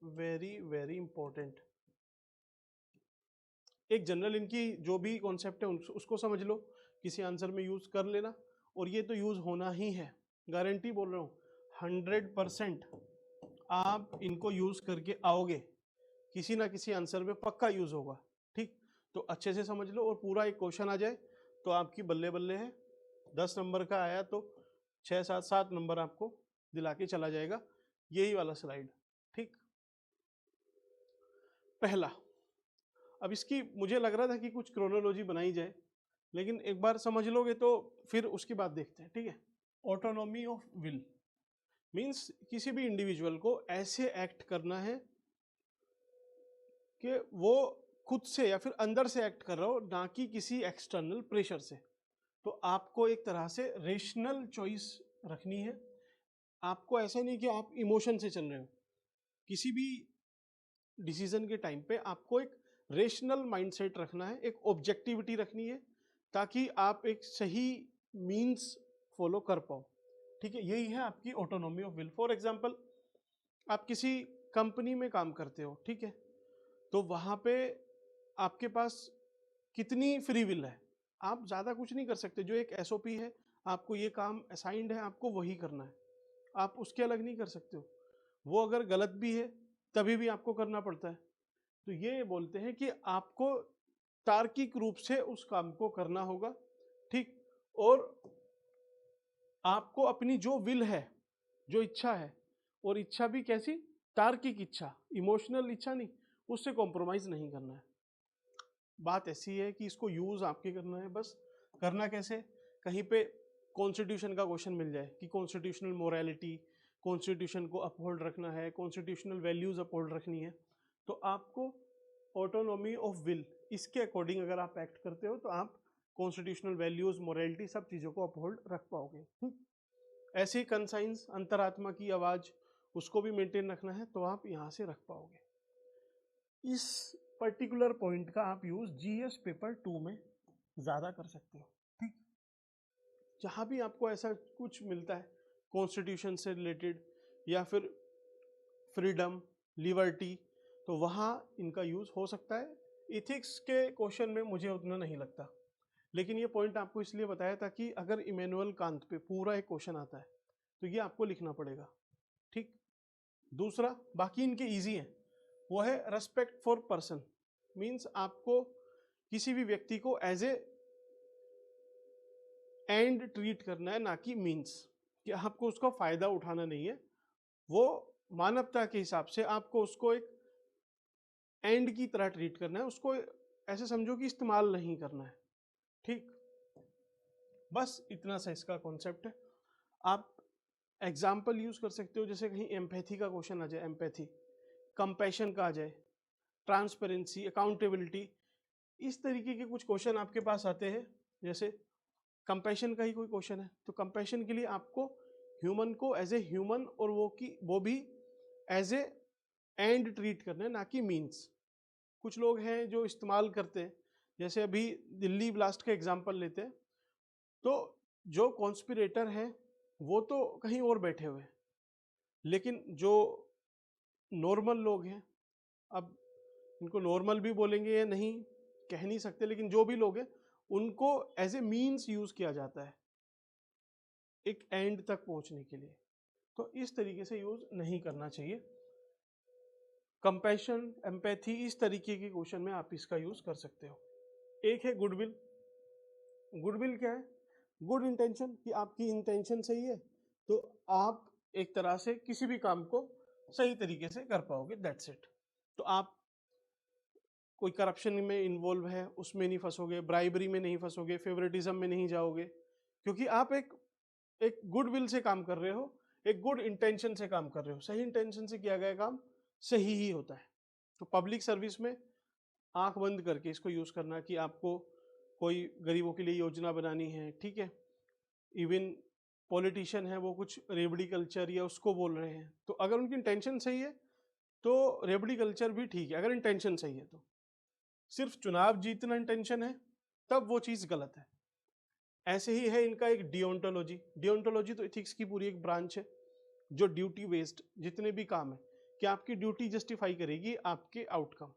वेरी वेरी इंपॉर्टेंट। एक जनरल इनकी जो भी कॉन्सेप्ट है उसको समझ लो, किसी आंसर में यूज कर लेना, और ये तो यूज होना ही है, गारंटी बोल रहा हूँ 100% आप इनको यूज करके आओगे, किसी ना किसी आंसर में पक्का यूज होगा। ठीक, तो अच्छे से समझ लो, और पूरा एक क्वेश्चन आ जाए तो आपकी बल्ले बल्ले है। 10 नंबर का आया तो 6 7 नंबर आपको दिला के चला जाएगा, यही वाला स्लाइड। ठीक, पहला, अब इसकी मुझे लग रहा था कि कुछ क्रोनोलॉजी बनाई जाए, लेकिन एक बार समझ लोगे तो फिर उसकी बात देखते हैं। ठीक है, ऑटोनॉमी ऑफ विल मीन्स किसी भी इंडिविजुअल को ऐसे एक्ट करना है कि वो खुद से या फिर अंदर से एक्ट कर रहा हो, ना कि किसी एक्सटर्नल प्रेशर से। तो आपको एक तरह से रेशनल चॉइस रखनी है। आपको ऐसा नहीं कि आप इमोशन से चल रहे हो, किसी भी डिसीजन के टाइम पे आपको एक रेशनल माइंडसेट रखना है, एक ऑब्जेक्टिविटी रखनी है, ताकि आप एक सही मीन्स फॉलो कर पाओ। ठीक है, यही है आपकी autonomy of will. For example, आप किसी कंपनी में काम करते हो, ठीक है, तो वहां पे आपके पास कितनी फ्री विल है? आप ज्यादा कुछ नहीं कर सकते। जो एक एसओपी है, आपको ये काम असाइंड है, आपको वही करना है, आप उसके अलग नहीं कर सकते हो। वो अगर गलत भी है तभी भी आपको करना पड़ता है। तो ये बोलते हैं कि आपको तार्किक रूप से उस काम को करना होगा। ठीक, और आपको अपनी जो विल है, जो इच्छा है, और इच्छा भी कैसी? तार्किक इच्छा, इमोशनल इच्छा नहीं, उससे कॉम्प्रोमाइज नहीं करना है। बात ऐसी है कि इसको यूज आपके करना है, बस करना कैसे? कहीं पे कॉन्स्टिट्यूशन का क्वेश्चन मिल जाए कि कॉन्स्टिट्यूशनल मोरालिटी, कॉन्स्टिट्यूशन को अपहोल्ड रखना है, कॉन्स्टिट्यूशनल वैल्यूज अपहोल्ड रखनी है, तो आपको ऑटोनॉमी ऑफ विल, इसके अकॉर्डिंग अगर आप एक्ट करते हो तो आप कॉन्स्टिट्यूशनल वैल्यूज, मोरालिटी, सब चीज़ों को अपहोल्ड रख पाओगे। ऐसे ही कंसाइंस, अंतरात्मा की आवाज़, उसको भी मेंटेन रखना है, तो आप यहाँ से रख पाओगे। इस पर्टिकुलर पॉइंट का आप यूज जीएस पेपर 2 में ज़्यादा कर सकते हो। ठीक, जहाँ भी आपको ऐसा कुछ मिलता है कॉन्स्टिट्यूशन से रिलेटेड या फिर फ्रीडम, लिबर्टी, तो वहाँ इनका यूज हो सकता है। इथिक्स के क्वेश्चन में मुझे उतना नहीं लगता, लेकिन ये पॉइंट आपको इसलिए बताया था कि अगर इमैनुअल कांत पे पूरा एक क्वेश्चन आता है तो ये आपको लिखना पड़ेगा। ठीक, दूसरा, बाकी इनके इजी हैं, वो है रेस्पेक्ट फॉर पर्सन। मीन्स आपको किसी भी व्यक्ति को एज ए एंड ट्रीट करना है, ना कि मीन्स, कि आपको उसका फायदा उठाना नहीं है। वो मानवता के हिसाब से आपको उसको एक एंड की तरह ट्रीट करना है, उसको ऐसे समझो कि इस्तेमाल नहीं करना है। ठीक, बस इतना सा इसका कॉन्सेप्ट है। आप एग्जाम्पल यूज कर सकते हो, जैसे कहीं एम्पैथी का क्वेश्चन आ जाए, एम्पैथी, कंपैशन का आ जाए, ट्रांसपेरेंसी, अकाउंटेबिलिटी, इस तरीके के कुछ क्वेश्चन आपके पास आते हैं। जैसे कंपैशन का ही कोई क्वेश्चन है तो कंपैशन के लिए आपको ह्यूमन को एज ए ह्यूमन और वो भी एज ए एंड ट्रीट करना है, ना कि मीन्स। कुछ लोग हैं जो इस्तेमाल करते हैं, जैसे अभी दिल्ली ब्लास्ट का एग्जाम्पल लेते हैं, तो जो कॉन्स्पिरेटर है वो तो कहीं और बैठे हुए हैं, लेकिन जो नॉर्मल लोग हैं, अब इनको नॉर्मल भी बोलेंगे या नहीं कह नहीं सकते, लेकिन जो भी लोग हैं उनको एज ए मीन्स यूज किया जाता है एक एंड तक पहुंचने के लिए, तो इस तरीके से यूज नहीं करना चाहिए। कंपैशन, एम्पैथी, इस तरीके के क्वेश्चन में आप इसका यूज कर सकते हो। एक है गुडविल। गुडविल क्या है? गुड इंटेंशन, कि आपकी इंटेंशन सही है तो आप एक तरह से किसी भी काम को सही तरीके से कर पाओगे, दैट्स इट। तो आप कोई करप्शन में इन्वॉल्व है उसमें नहीं फंसोगे, ब्राइबरी में नहीं फंसोगे, फेवरेटिज्म में नहीं जाओगे, क्योंकि आप एक गुड विल से काम कर रहे हो, एक गुड इंटेंशन से काम कर रहे हो। सही इंटेंशन से किया गया काम सही ही होता है। तो पब्लिक सर्विस में आंख बंद करके इसको यूज करना कि आपको कोई गरीबों के लिए योजना बनानी है, ठीक है। इवन पॉलिटिशियन है, वो कुछ रेबड़ी कल्चर या उसको बोल रहे हैं, तो अगर उनकी इंटेंशन सही है तो रेबड़ी कल्चर भी ठीक है, अगर इंटेंशन सही है तो। सिर्फ चुनाव जीतना इंटेंशन है तब वो चीज गलत है। ऐसे ही है इनका एक डिओन्टोलॉजी। डिओन्टोलॉजी तो एथिक्स की पूरी एक ब्रांच है जो ड्यूटी बेस्ड जितने भी काम है कि आपकी ड्यूटी जस्टिफाई करेगी आपके आउटकम।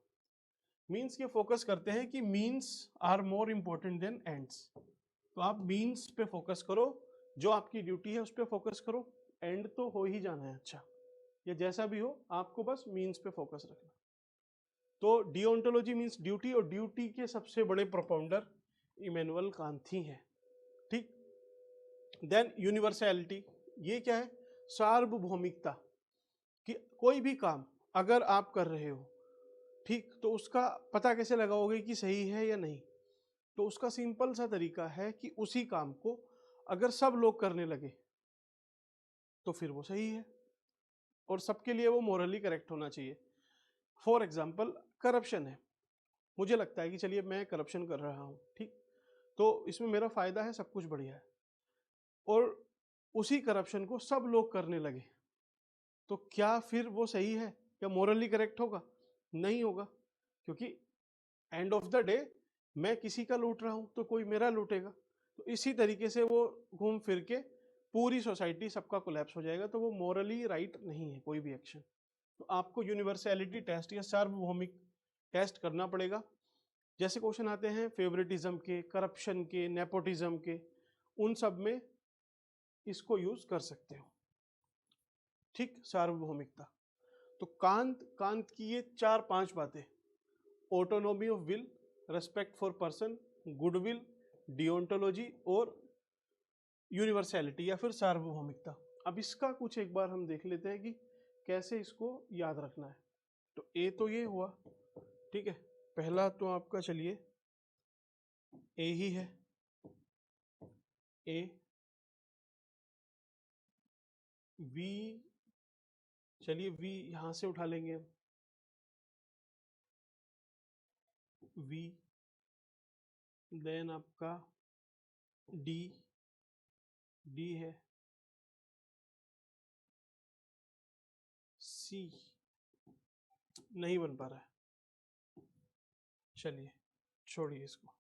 मीन्स के फोकस करते हैं कि means are more important than ends. तो आप मीन्स पे फोकस करो, जो आपकी ड्यूटी है उस पर फोकस करो, एंड तो हो ही जाना है अच्छा, या जैसा भी हो आपको बस मीन्स पे फोकस रखना। तो डिओन्टोलॉजी मीन्स ड्यूटी, और ड्यूटी के सबसे बड़े प्रोपाउंडर इमैनुअल कांत ही हैं, ठीक। देन यूनिवर्सैलिटी, ये क्या है? सार्वभौमिकता, कि कोई भी काम अगर आप कर रहे हो, ठीक, तो उसका पता कैसे लगाओगे कि सही है या नहीं? तो उसका सिंपल सा तरीका है कि उसी काम को अगर सब लोग करने लगे तो फिर वो सही है, और सबके लिए वो मोरली करेक्ट होना चाहिए। फॉर एग्जाम्पल करप्शन है, मुझे लगता है कि चलिए मैं करप्शन कर रहा हूँ, ठीक, तो इसमें मेरा फायदा है, सब कुछ बढ़िया है, और उसी करप्शन को सब लोग करने लगे, तो क्या फिर वो सही है? क्या मोरली करेक्ट होगा? नहीं होगा, क्योंकि एंड ऑफ द डे मैं किसी का लूट रहा हूं तो कोई मेरा लूटेगा। तो इसी तरीके से वो घूम फिर के पूरी सोसाइटी सबका कोलैप्स हो जाएगा, तो वो मोरली राइट नहीं है कोई भी एक्शन। तो आपको यूनिवर्सैलिटी टेस्ट या सार्वभौमिक टेस्ट करना पड़ेगा। जैसे क्वेश्चन आते हैं फेवरेटिज्म के, करप्शन के, नेपोटिज्म के, उन सब में इसको यूज कर सकते हो, ठीक। सार्वभौमिकता, तो कांत की ये 4-5 बातें, autonomy of will, respect for person, goodwill, deontology और यूनिवर्सैलिटी या फिर सार्वभौमिकता। अब इसका कुछ एक बार हम देख लेते हैं कि कैसे इसको याद रखना है। तो ए तो ये हुआ, ठीक है, पहला तो आपका चलिए ए ही है, ए। वी, चलिए वी यहां से उठा लेंगे हम, वी। देन आपका डी, डी है, सी नहीं बन पा रहा है, चलिए छोड़िए इसको।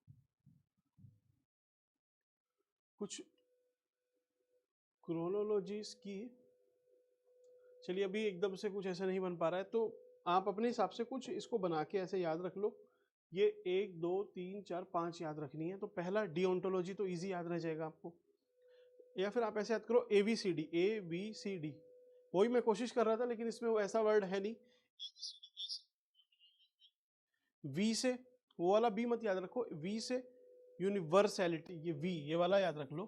कुछ क्रोनोलॉजीज की, चलिए अभी एकदम से कुछ ऐसा नहीं बन पा रहा है, तो आप अपने हिसाब से कुछ इसको बना के ऐसे याद रख लो। ये 1 2 3 4 5 याद रखनी है। तो पहला डिओन्टोलॉजी तो इजी याद रह जाएगा आपको, या फिर आप ऐसे याद करो ABCD, ABCD। वही मैं कोशिश कर रहा था लेकिन इसमें वो ऐसा वर्ड है नहीं। वी से वो वाला बी मत याद रखो, वी से यूनिवर्सैलिटी, ये वी ये वाला याद रख लो।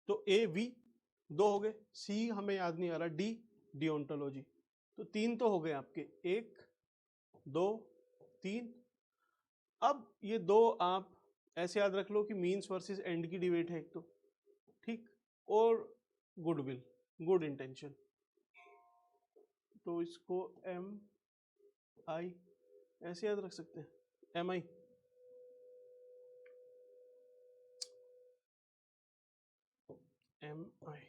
तो AV 2 हो गए, सी हमें याद नहीं आ रहा, डी डिओन्टोलॉजी। तो 3 तो हो गए आपके, 1 2 3। अब ये 2 आप ऐसे याद रख लो कि मीन्स वर्सेस एंड की डिबेट है एक तो, ठीक, और गुडविल, गुड इंटेंशन, तो इसको एम आई ऐसे याद रख सकते हैं, एम आई। एम आई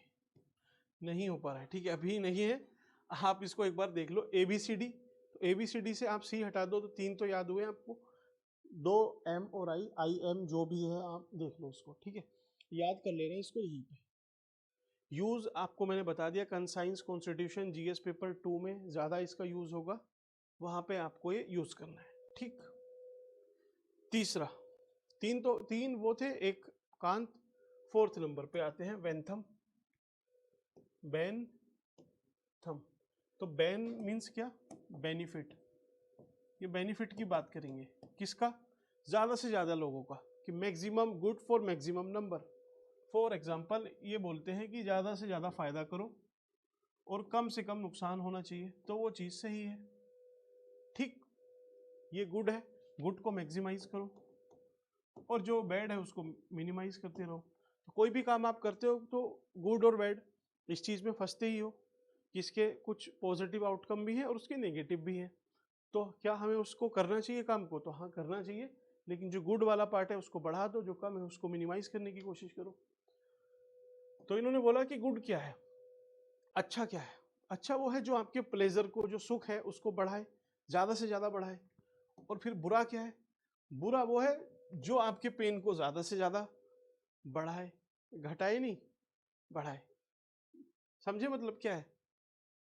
नहीं हो पा रहा है, ठीक है, अभी नहीं है, आप इसको एक बार देख लो। ABCD, तो ABCD से आप C हटा दो तो 3 तो याद हुए आपको, 2 M और I M जो भी है आप देख लो उसको, ठीक है, याद कर ले रहे हैं इसको यहीं पे। यूज आपको मैंने बता दिया, कंसाइंस कॉन्स्टिट्यूशन GS पेपर 2 में ज्यादा इसका यूज होगा, वहां पे आपको ये यूज करना है, ठीक। तीसरा, 3 वो थे, एक कांत। 4th नंबर पे आते हैं बेंथम, बेनथम। तो बेन मीन्स क्या, बेनिफिट, ये बेनिफिट की बात करेंगे, किसका, ज्यादा से ज्यादा लोगों का, कि maximum good for maximum number. For example ये बोलते हैं कि ज्यादा से ज्यादा फायदा करो और कम से कम नुकसान होना चाहिए, तो वो चीज सही है, ठीक, ये गुड है, गुड को मैक्सिमाइज करो और जो बैड है उसको मिनिमाइज करते रहो। तो कोई भी काम आप करते हो तो गुड और बैड इस चीज में फंसते ही हो कि इसके कुछ पॉजिटिव आउटकम भी है और उसके नेगेटिव भी है, तो क्या हमें उसको करना चाहिए काम को, तो हाँ करना चाहिए, लेकिन जो गुड वाला पार्ट है उसको बढ़ा दो, जो कम है उसको मिनिमाइज करने की कोशिश करो। तो इन्होंने बोला कि गुड क्या है, अच्छा क्या है, अच्छा वो है जो आपके प्लेजर को, जो सुख है उसको बढ़ाए, ज्यादा से ज्यादा बढ़ाए। और फिर बुरा क्या है, बुरा वो है जो आपके पेन को ज्यादा से ज्यादा बढ़ाए, घटाए नहीं, बढ़ाए। समझे मतलब क्या है,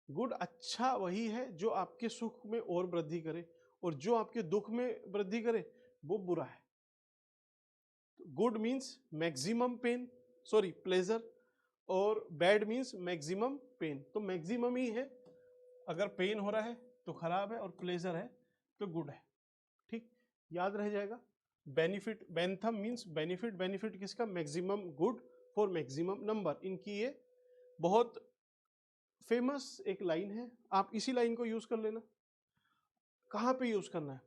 गुड अच्छा वही है जो आपके सुख में और वृद्धि करे, और जो आपके दुख में वृद्धि करे वो बुरा है। Good means maximum pain, sorry pleasure, और बैड मीन्स मैक्सिमम पेन, तो मैक्सिमम ही है, अगर पेन हो रहा है तो खराब है और प्लेजर है तो गुड है, ठीक, याद रह जाएगा। Benefit, Bentham means benefit, benefit किसका, maximum good for maximum number, इनकी ये बहुत फेमस एक लाइन है, आप इसी लाइन को यूज कर लेना। कहाँ पे यूज करना है,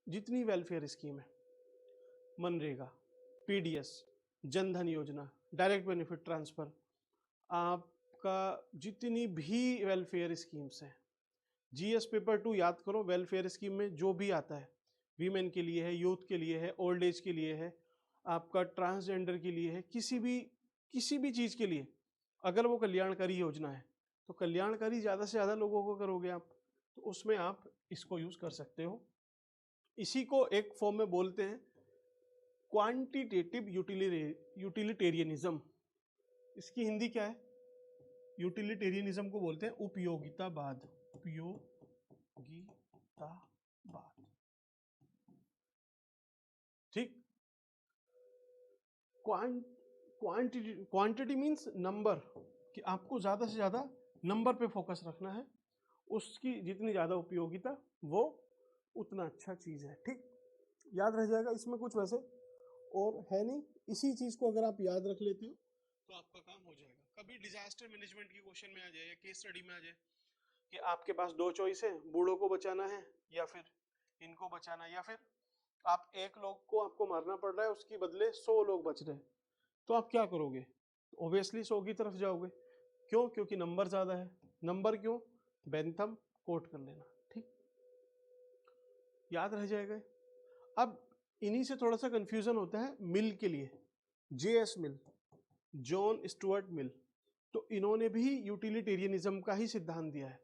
जितनी वेलफेयर स्कीम है, मनरेगा, PDS, जनधन योजना, डायरेक्ट बेनिफिट ट्रांसफर, आपका जितनी भी वेलफेयर स्कीम्स हैं, GS पेपर 2 याद करो, वेलफेयर स्कीम में जो भी आता है, वीमेन के लिए है, यूथ के लिए है, ओल्ड एज के लिए है, आपका ट्रांसजेंडर के लिए है, किसी भी चीज के लिए अगर वो कल्याणकारी योजना है तो कल्याणकारी ज्यादा से ज्यादा लोगों को करोगे आप, तो उसमें आप इसको यूज कर सकते हो। इसी को एक फॉर्म में बोलते हैं क्वांटिटेटिव यूटिलिटेरियनिज्म, इसकी हिंदी क्या है, यूटिलिटेरियनिज्म को बोलते हैं उपयोगितावाद, उपयोगितावाद, ठीक। क्वांटिटी मींस नंबर, कि आपको ज्यादा से ज्यादा नंबर पे फोकस रखना है, उसकी जितनी ज्यादा उपयोगिता वो उतना अच्छा चीज है, ठीक, याद रह जाएगा। इसमें कुछ वैसे और है नहीं, इसी चीज को अगर आप याद रख लेते हो तो आपका काम हो जाएगा। कभी डिजास्टर मैनेजमेंट की क्वेश्चन में आ जाए या केस स्टडी में आ जाए कि आपके पास 2 चॉइस है, बूढ़ों को बचाना है या फिर इनको बचाना है, या फिर आप एक लोग को आपको मारना पड़ रहा है, उसके बदले 100 लोग बच रहे हैं, तो आप क्या करोगे, ऑब्वियसली 100 की तरफ जाओगे, क्यों, क्योंकि नंबर ज्यादा है। नंबर क्यों, बेंथम कोट कर लेना, ठीक, याद रह जाएगा। अब इन्हीं से थोड़ा सा कंफ्यूजन होता है मिल के लिए, JS मिल, जॉन स्टुअर्ट मिल, तो इन्होंने भी यूटिलिटेरियनिज्म का ही सिद्धांत दिया है,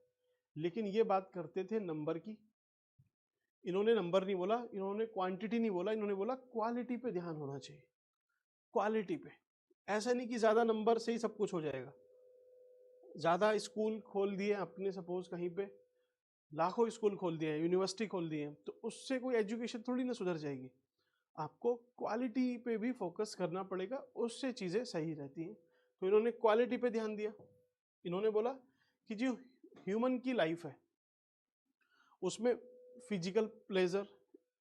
लेकिन ये बात करते थे नंबर की। इन्होंने नंबर नहीं बोला, इन्होंने क्वांटिटी नहीं बोला, इन्होंने बोला क्वालिटी पे ध्यान होना चाहिए, क्वालिटी पे। ऐसा नहीं कि ज्यादा नंबर से ही सब कुछ हो जाएगा। ज्यादा स्कूल खोल दिए अपने, सपोज कहीं पे लाखों स्कूल खोल दिए हैं, यूनिवर्सिटी खोल दिए हैं, तो उससे कोई एजुकेशन थोड़ी ना सुधर जाएगी, आपको क्वालिटी पे भी फोकस करना पड़ेगा, उससे चीजें सही रहती हैं। तो इन्होंने क्वालिटी पे ध्यान दिया, इन्होंने बोला कि जो ह्यूमन की लाइफ है उसमें फिजिकल प्लेजर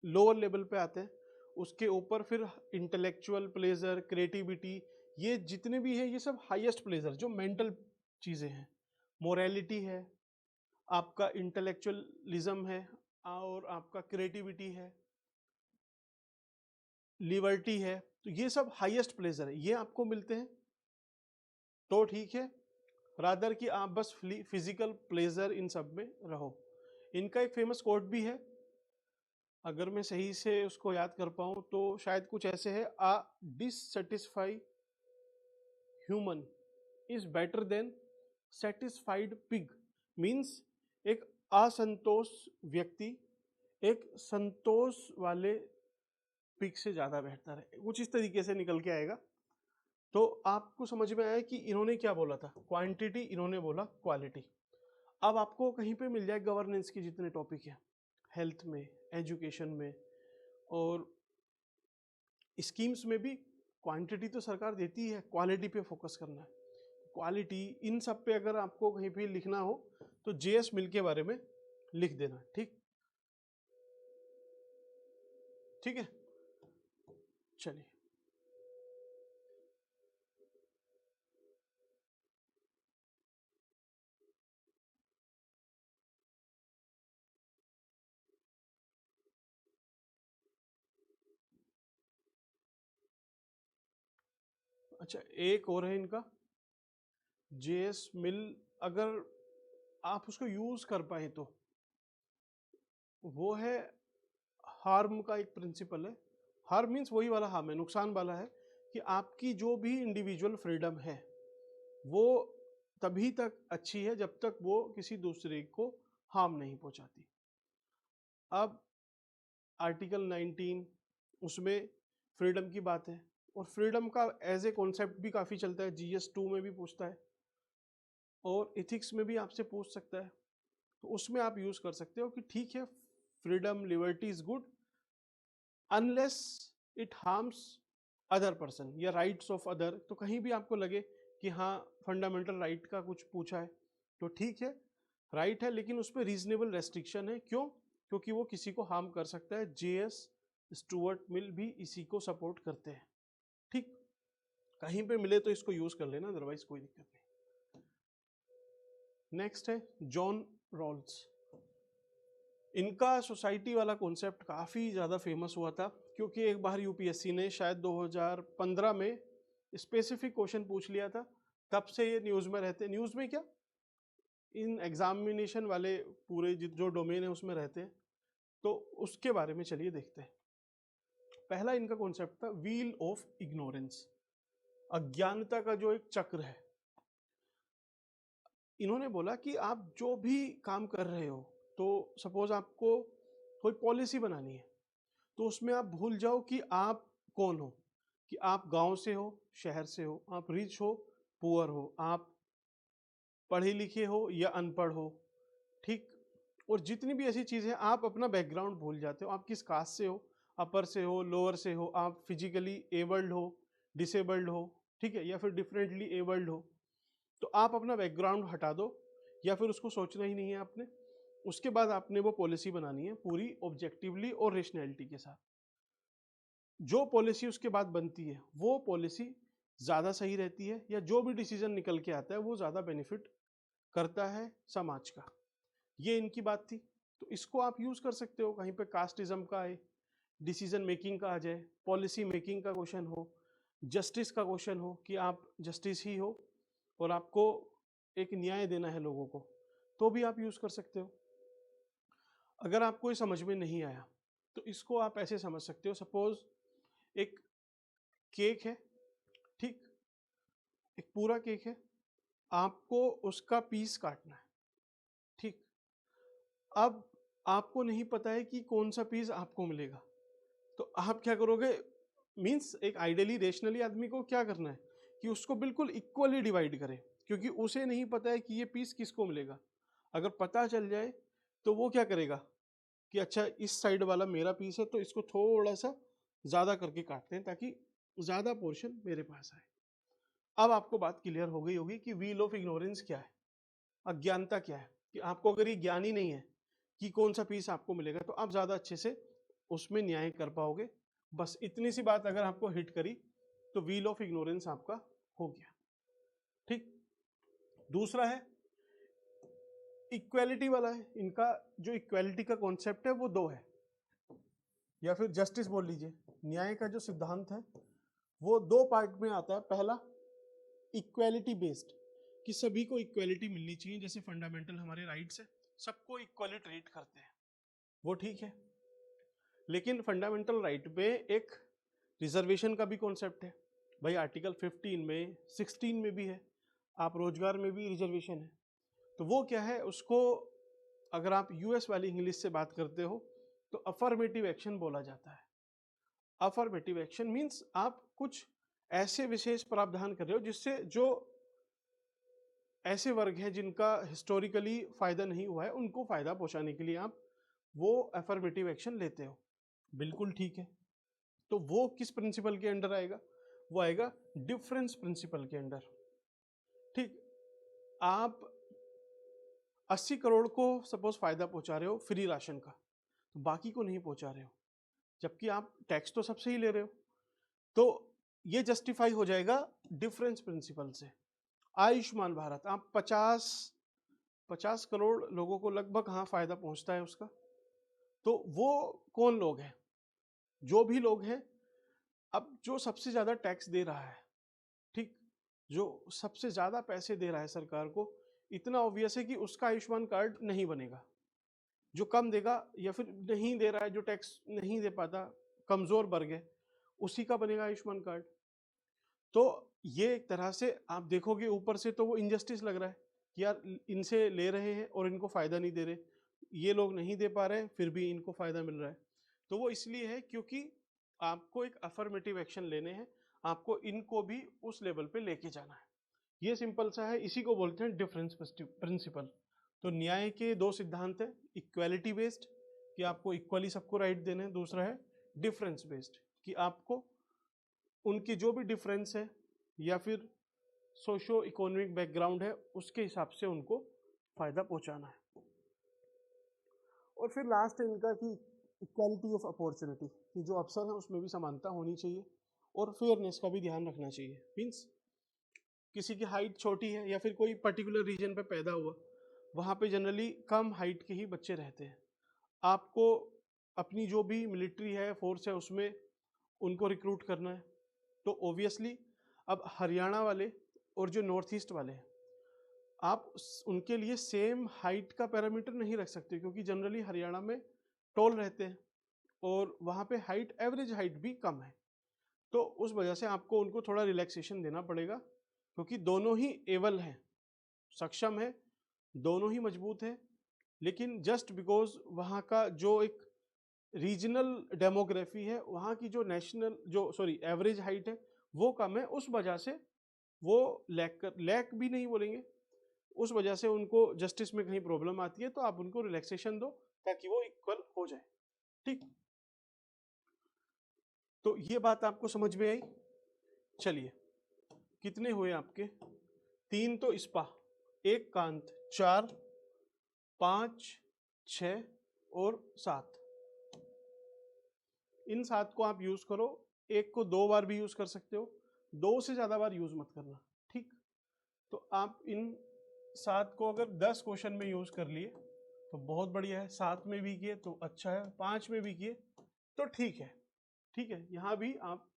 लोअर लेवल पे आते हैं, उसके ऊपर फिर इंटेलेक्चुअल प्लेजर, क्रिएटिविटी, ये जितने भी है ये सब हाईएस्ट प्लेजर जो मेंटल चीजें हैं, मोरालिटी है, आपका इंटेलेक्चुअलिज्म है, और आपका क्रिएटिविटी है, लिबर्टी है, तो ये सब हाईएस्ट प्लेजर है, ये आपको मिलते हैं तो ठीक है, रादर कि आप बस फिजिकल प्लेजर इन सब में रहो। इनका एक फेमस कोट भी है, अगर मैं सही से उसको याद कर पाऊँ तो शायद कुछ ऐसे है, a dissatisfied human is better than satisfied pig. Means एक असंतोष व्यक्ति एक संतोष वाले पिग से ज़्यादा बेहतर है, कुछ इस तरीके से निकल के आएगा। तो आपको समझ में आया कि इन्होंने क्या बोला था, क्वांटिटी, इन्होंने बोला क्वालिटी। अब आपको कहीं पे मिल जाए गवर्नेंस के जितने टॉपिक हैं, हेल्थ में, एजुकेशन में और स्कीम्स में भी, क्वांटिटी तो सरकार देती है, क्वालिटी पे फोकस करना है। क्वालिटी, इन सब पे अगर आपको कहीं पे लिखना हो तो जेएस मिल के बारे में लिख देना। ठीक ठीक है, चलिए। अच्छा, एक और है इनका जेएस मिल, अगर आप उसको यूज कर पाए तो वो है हार्म का एक प्रिंसिपल है। हार्म मीन्स वही वाला हार्म है, नुकसान वाला है, कि आपकी जो भी इंडिविजुअल फ्रीडम है वो तभी तक अच्छी है जब तक वो किसी दूसरे को हार्म नहीं पहुंचाती। अब आर्टिकल 19 उसमें फ्रीडम की बात है, और फ्रीडम का एज ए कॉन्सेप्ट भी काफ़ी चलता है, GS2 में भी पूछता है और एथिक्स में भी आपसे पूछ सकता है। तो उसमें आप यूज़ कर सकते हो कि ठीक है, freedom liberty is good unless it harms other person या राइट्स ऑफ अदर। तो कहीं भी आपको लगे कि हाँ फंडामेंटल राइट का कुछ पूछा है तो ठीक है, राइट है, लेकिन उस पर रीजनेबल रेस्ट्रिक्शन है। क्यों? क्योंकि वो किसी को हार्म कर सकता है। जेएस स्टुअर्ट मिल भी इसी को सपोर्ट करते हैं। ठीक, कहीं पे मिले तो इसको यूज कर लेना, अदरवाइज कोई दिक्कत नहीं। नेक्स्ट है जॉन रॉल्स। इनका सोसाइटी वाला कॉन्सेप्ट काफ़ी ज़्यादा फेमस हुआ था, क्योंकि एक बार यूपीएससी ने शायद 2015 में स्पेसिफिक क्वेश्चन पूछ लिया था। तब से ये न्यूज़ में रहते, न्यूज़ में क्या, इन एग्जामिनेशन वाले पूरे जो डोमेन है उसमें रहते हैं। तो उसके बारे में चलिए देखते हैं। पहला इनका कॉन्सेप्ट था व्हील ऑफ इग्नोरेंस, अज्ञानता का जो एक चक्र है। इन्होंने बोला कि आप जो भी काम कर रहे हो, तो सपोज आपको कोई पॉलिसी बनानी है, तो उसमें आप भूल जाओ कि आप कौन हो, कि आप गांव से हो, शहर से हो, आप रिच हो, पुअर हो, आप पढ़े लिखे हो या अनपढ़ हो। ठीक, और जितनी भी ऐसी चीज़ें, आप अपना बैकग्राउंड भूल जाते हो, आप किस कास्ट से हो, अपर से हो, लोअर से हो, आप फिजिकली एबल्ड हो, डिसेबल्ड हो, ठीक है, या फिर डिफरेंटली एबल्ड हो। तो आप अपना बैकग्राउंड हटा दो, या फिर उसको सोचना ही नहीं है आपने। उसके बाद आपने वो पॉलिसी बनानी है पूरी ऑब्जेक्टिवली और रेशनैलिटी के साथ। जो पॉलिसी उसके बाद बनती है वो पॉलिसी ज़्यादा सही रहती है, या जो भी डिसीजन निकल के आता है वो ज़्यादा बेनिफिट करता है समाज का। ये इनकी बात थी। तो इसको आप यूज़ कर सकते हो, कहीं पे कास्टिज्म का है, डिसीजन मेकिंग का आ जाए, पॉलिसी मेकिंग का क्वेश्चन हो, जस्टिस का क्वेश्चन हो कि आप जस्टिस ही हो और आपको एक न्याय देना है लोगों को, तो भी आप यूज़ कर सकते हो। अगर आपको ये समझ में नहीं आया तो इसको आप ऐसे समझ सकते हो, सपोज एक केक है, ठीक, एक पूरा केक है, आपको उसका पीस काटना है। ठीक, अब आपको नहीं पता है कि कौन सा पीस आपको मिलेगा, तो आप क्या करोगे? मीन्स एक आइडियली रेशनली आदमी को क्या करना है कि उसको बिल्कुल इक्वली डिवाइड करे, क्योंकि उसे नहीं पता है कि ये पीस किसको मिलेगा। अगर पता चल जाए तो वो क्या करेगा कि अच्छा इस साइड वाला मेरा पीस है, तो इसको थोड़ा सा ज़्यादा करके काटते हैं ताकि ज़्यादा पोर्शन मेरे पास आए। अब आपको बात क्लियर हो गई होगी कि व्हील ऑफ इग्नोरेंस क्या है, अज्ञानता क्या है। कि आपको अगर ये ज्ञान ही नहीं है कि कौन सा पीस आपको मिलेगा, तो आप ज़्यादा अच्छे से उसमें न्याय कर पाओगे। बस इतनी सी बात अगर आपको हिट करी तो व्हील ऑफ इग्नोरेंस आपका हो गया। ठीक, दूसरा है इक्वेलिटी वाला है, इनका जो इक्वेलिटी का कॉन्सेप्ट है वो दो है, या फिर जस्टिस बोल लीजिए, न्याय का जो सिद्धांत है वो दो पार्ट में आता है। पहला इक्वेलिटी बेस्ड, कि सभी को इक्वेलिटी मिलनी चाहिए, जैसे फंडामेंटल हमारे राइट्स है, सबको इक्वली ट्रीट करते हैं, वो ठीक है। लेकिन फंडामेंटल राइट में एक रिजर्वेशन का भी कॉन्सेप्ट है भाई, आर्टिकल 15 में 16 में भी है, आप रोजगार में भी रिजर्वेशन है। तो वो क्या है, उसको अगर आप यूएस वाली इंग्लिश से बात करते हो तो अफर्मेटिव एक्शन बोला जाता है। अफर्मेटिव एक्शन मीन्स आप कुछ ऐसे विशेष प्रावधान कर रहे हो जिससे जो ऐसे वर्ग हैं जिनका हिस्टोरिकली फायदा नहीं हुआ है उनको फायदा पहुंचाने के लिए आप वो अफर्मेटिव एक्शन लेते हो, बिल्कुल ठीक है। तो वो किस प्रिंसिपल के अंडर आएगा, वो आएगा डिफरेंस प्रिंसिपल के अंडर। ठीक, आप 80 करोड़ को सपोज फायदा पहुंचा रहे हो फ्री राशन का, तो बाकी को नहीं पहुंचा रहे हो, जबकि आप टैक्स तो सबसे ही ले रहे हो, तो ये जस्टिफाई हो जाएगा डिफरेंस प्रिंसिपल से। आयुष्मान भारत, आप 50 करोड़ लोगों को लगभग हाँ फायदा पहुंचता है उसका, तो वो कौन लोग हैं, जो भी लोग हैं, अब जो सबसे ज्यादा टैक्स दे रहा है, ठीक, जो सबसे ज्यादा पैसे दे रहा है सरकार को, इतना ऑब्वियस है कि उसका आयुष्मान कार्ड नहीं बनेगा। जो कम देगा या फिर नहीं दे रहा है, जो टैक्स नहीं दे पाता, कमजोर वर्ग है, उसी का बनेगा आयुष्मान कार्ड। तो ये एक तरह से आप देखोगे ऊपर से तो वो इनजस्टिस लग रहा है कि यार इनसे ले रहे हैं और इनको फायदा नहीं दे रहे, ये लोग नहीं दे पा रहे हैं फिर भी इनको फायदा मिल रहा है। तो वो इसलिए है क्योंकि आपको एक अफर्मेटिव एक्शन लेने हैं, आपको इनको भी उस लेवल पे लेके जाना है। ये सिंपल सा है, इसी को बोलते हैं डिफरेंस प्रिंसिपल। तो न्याय के दो सिद्धांत है, इक्वालिटी बेस्ड कि आपको इक्वली सबको राइट देने हैं, दूसरा है डिफरेंस बेस्ड कि आपको उनकी जो भी डिफरेंस है या फिर सोशो इकोनॉमिक बैकग्राउंड है उसके हिसाब से उनको फायदा पहुंचाना है। और फिर लास्ट है इनका कि इक्वालिटी ऑफ अपॉर्चुनिटी, कि जो अवसर है उसमें भी समानता होनी चाहिए और फेयरनेस का भी ध्यान रखना चाहिए। मीन्स किसी की हाइट छोटी है या फिर कोई पर्टिकुलर रीजन पे पैदा हुआ, वहाँ पे जनरली कम हाइट के ही बच्चे रहते हैं, आपको अपनी जो भी मिलिट्री है, फोर्स है, उसमें उनको रिक्रूट करना है। तो ओबियसली अब हरियाणा वाले और जो नॉर्थ ईस्ट वाले हैं, आप उनके लिए सेम हाइट का पैरामीटर नहीं रख सकते, क्योंकि जनरली हरियाणा में टॉल रहते हैं और वहाँ पे हाइट, एवरेज हाइट भी कम है। तो उस वजह से आपको उनको थोड़ा रिलैक्सेशन देना पड़ेगा, क्योंकि दोनों ही एबल हैं, सक्षम है, दोनों ही मजबूत है, लेकिन जस्ट बिकॉज वहाँ का जो एक रीजनल डेमोग्राफी है, वहाँ की जो नेशनल जो एवरेज हाइट है वो कम है, उस वजह से वो लैक भी नहीं बोलेंगे, उस वजह से उनको जस्टिस में कहीं प्रॉब्लम आती है, तो आप उनको रिलैक्सेशन दो ताकि वो इक्वल हो जाए। ठीक, तो ये बात आपको समझ में आई। चलिए, कितने हुए आपके, 3 तो इस्पा, 1 कांत, 4, 5, 6 और 7। इन 7 को आप यूज करो, एक को 2 बार भी यूज कर सकते हो, 2 से ज्यादा बार यूज मत करना। ठीक, तो आप इन 7 को अगर 10 क्वेश्चन में यूज कर लिए तो बहुत बढ़िया है, 7 में भी किए तो अच्छा है, 5 में भी किए तो ठीक है। ठीक है, यहाँ भी आप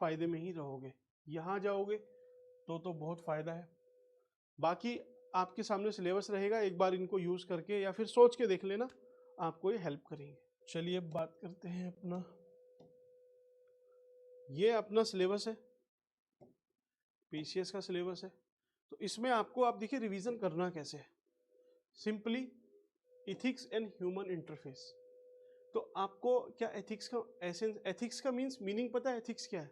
फायदे में ही रहोगे, यहाँ जाओगे तो बहुत फायदा है। बाकी आपके सामने सिलेबस रहेगा, एक बार इनको यूज करके या फिर सोच के देख लेना, आपको ये हेल्प करेंगे। चलिए अब बात करते हैं अपना, ये अपना सिलेबस है, पीसीएस का सिलेबस है। तो इसमें आपको, आप देखिए रिवीजन करना कैसे है, simply ethics and human interface. तो आपको क्या एथिक्स का एसेंस, एथिक्स का मीनिंग पता है, एथिक्स क्या है?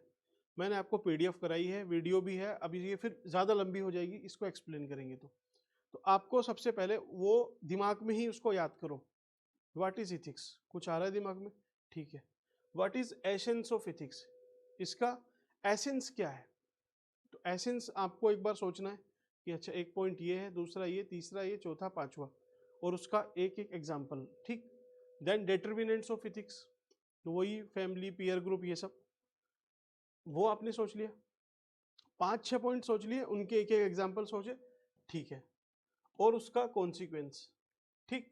मैंने आपको पीडीएफ कराई है, वीडियो भी है, अभी ये फिर ज़्यादा लंबी हो जाएगी, इसको एक्सप्लेन करेंगे तो आपको सबसे पहले वो दिमाग में ही उसको याद करो, व्हाट इज इथिक्स, कुछ आ रहा है दिमाग में? ठीक है, what is essence of ethics, इसका एसेंस क्या है? तो एसेंस आपको एक बार सोचना है कि अच्छा एक पॉइंट ये है, दूसरा ये, तीसरा ये, चौथा, पांचवा, और उसका एक एक एग्जाम्पल। ठीक, देन डिटर्मिनेंट्स ऑफ इथिक्स, तो वही फैमिली, पीयर ग्रुप, ये सब वो आपने सोच लिया, 5-6 पॉइंट सोच लिए, उनके एक एक एग्जाम्पल सोचे, ठीक है, और उसका कॉन्सिक्वेंस, ठीक,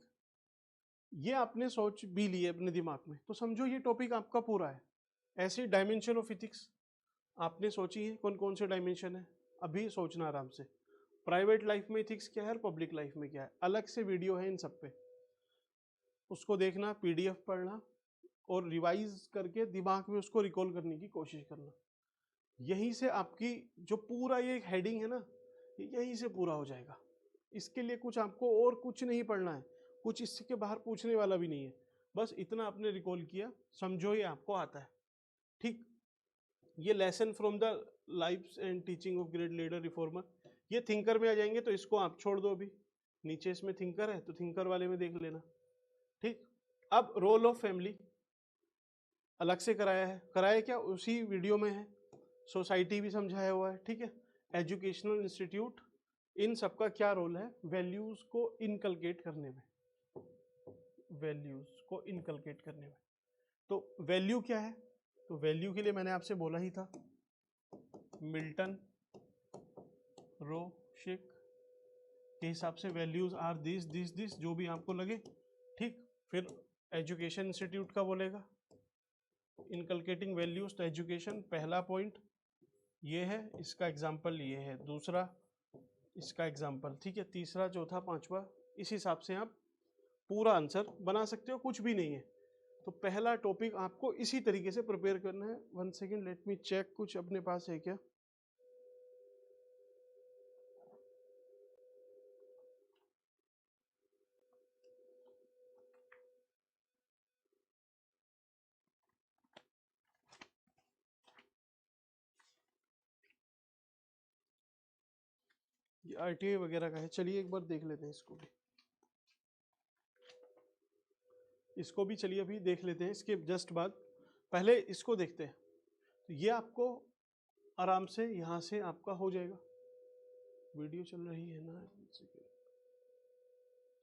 ये आपने सोच भी ली है अपने दिमाग में, तो समझो ये टॉपिक आपका पूरा है। ऐसे डायमेंशन ऑफ इथिक्स आपने सोची है, कौन कौन से डायमेंशन है, अभी सोचना आराम से। प्राइवेट लाइफ में इथिक्स क्या है और पब्लिक लाइफ में क्या है, अलग से वीडियो है इन सब पे, उसको देखना, पीडीएफ पढ़ना और रिवाइज करके दिमाग में उसको रिकॉल करने की कोशिश करना। यहीं से आपकी जो पूरा ये हेडिंग है ना, यहीं से पूरा हो जाएगा। इसके लिए कुछ आपको और कुछ नहीं पढ़ना है, कुछ इसके बाहर पूछने वाला भी नहीं है, बस इतना आपने रिकॉल किया, समझो ये आपको आता है। ठीक, ये lesson from the life and teaching of great leader reformer, ये थिंकर में आ जाएंगे, तो इसको आप छोड़ दो अभी, नीचे इसमें थिंकर है तो थिंकर वाले में देख लेना। ठीक, अब रोल ऑफ फैमिली अलग से कराया है, कराया क्या उसी वीडियो में है, सोसाइटी भी समझाया हुआ है। ठीक है, एजुकेशनल इंस्टीट्यूट, इन सबका क्या रोल है, वैल्यूज को इनकलकेट करने में, वैल्यूज को इनकलकेट करने में। तो वैल्यू क्या है, तो वैल्यू के लिए मैंने आपसे बोला ही था, मिल्टन रोशिक के हिसाब से values are this this this, जो भी आपको लगे। ठीक, फिर एजुकेशन इंस्टीट्यूट का बोलेगा इनकलकेटिंग वैल्यूज, तो एजुकेशन पहला पॉइंट ये है, इसका एग्जाम्पल ये है, दूसरा इसका एग्जाम्पल। ठीक है, तीसरा चौथा पांचवा, इस हिसाब से आप पूरा आंसर बना सकते हो, कुछ भी नहीं है। तो पहला टॉपिक आपको इसी तरीके से प्रिपेयर करना है। 1 सेकेंड, लेट मी चेक कुछ अपने पास है क्या। ये आरटीआई वगैरह का है, चलिए एक बार देख लेते हैं इसको भी, इसको भी चलिए अभी देख लेते हैं इसके जस्ट बाद। पहले इसको देखते हैं, तो ये आपको आराम से यहाँ से आपका हो जाएगा। वीडियो चल रही है ना,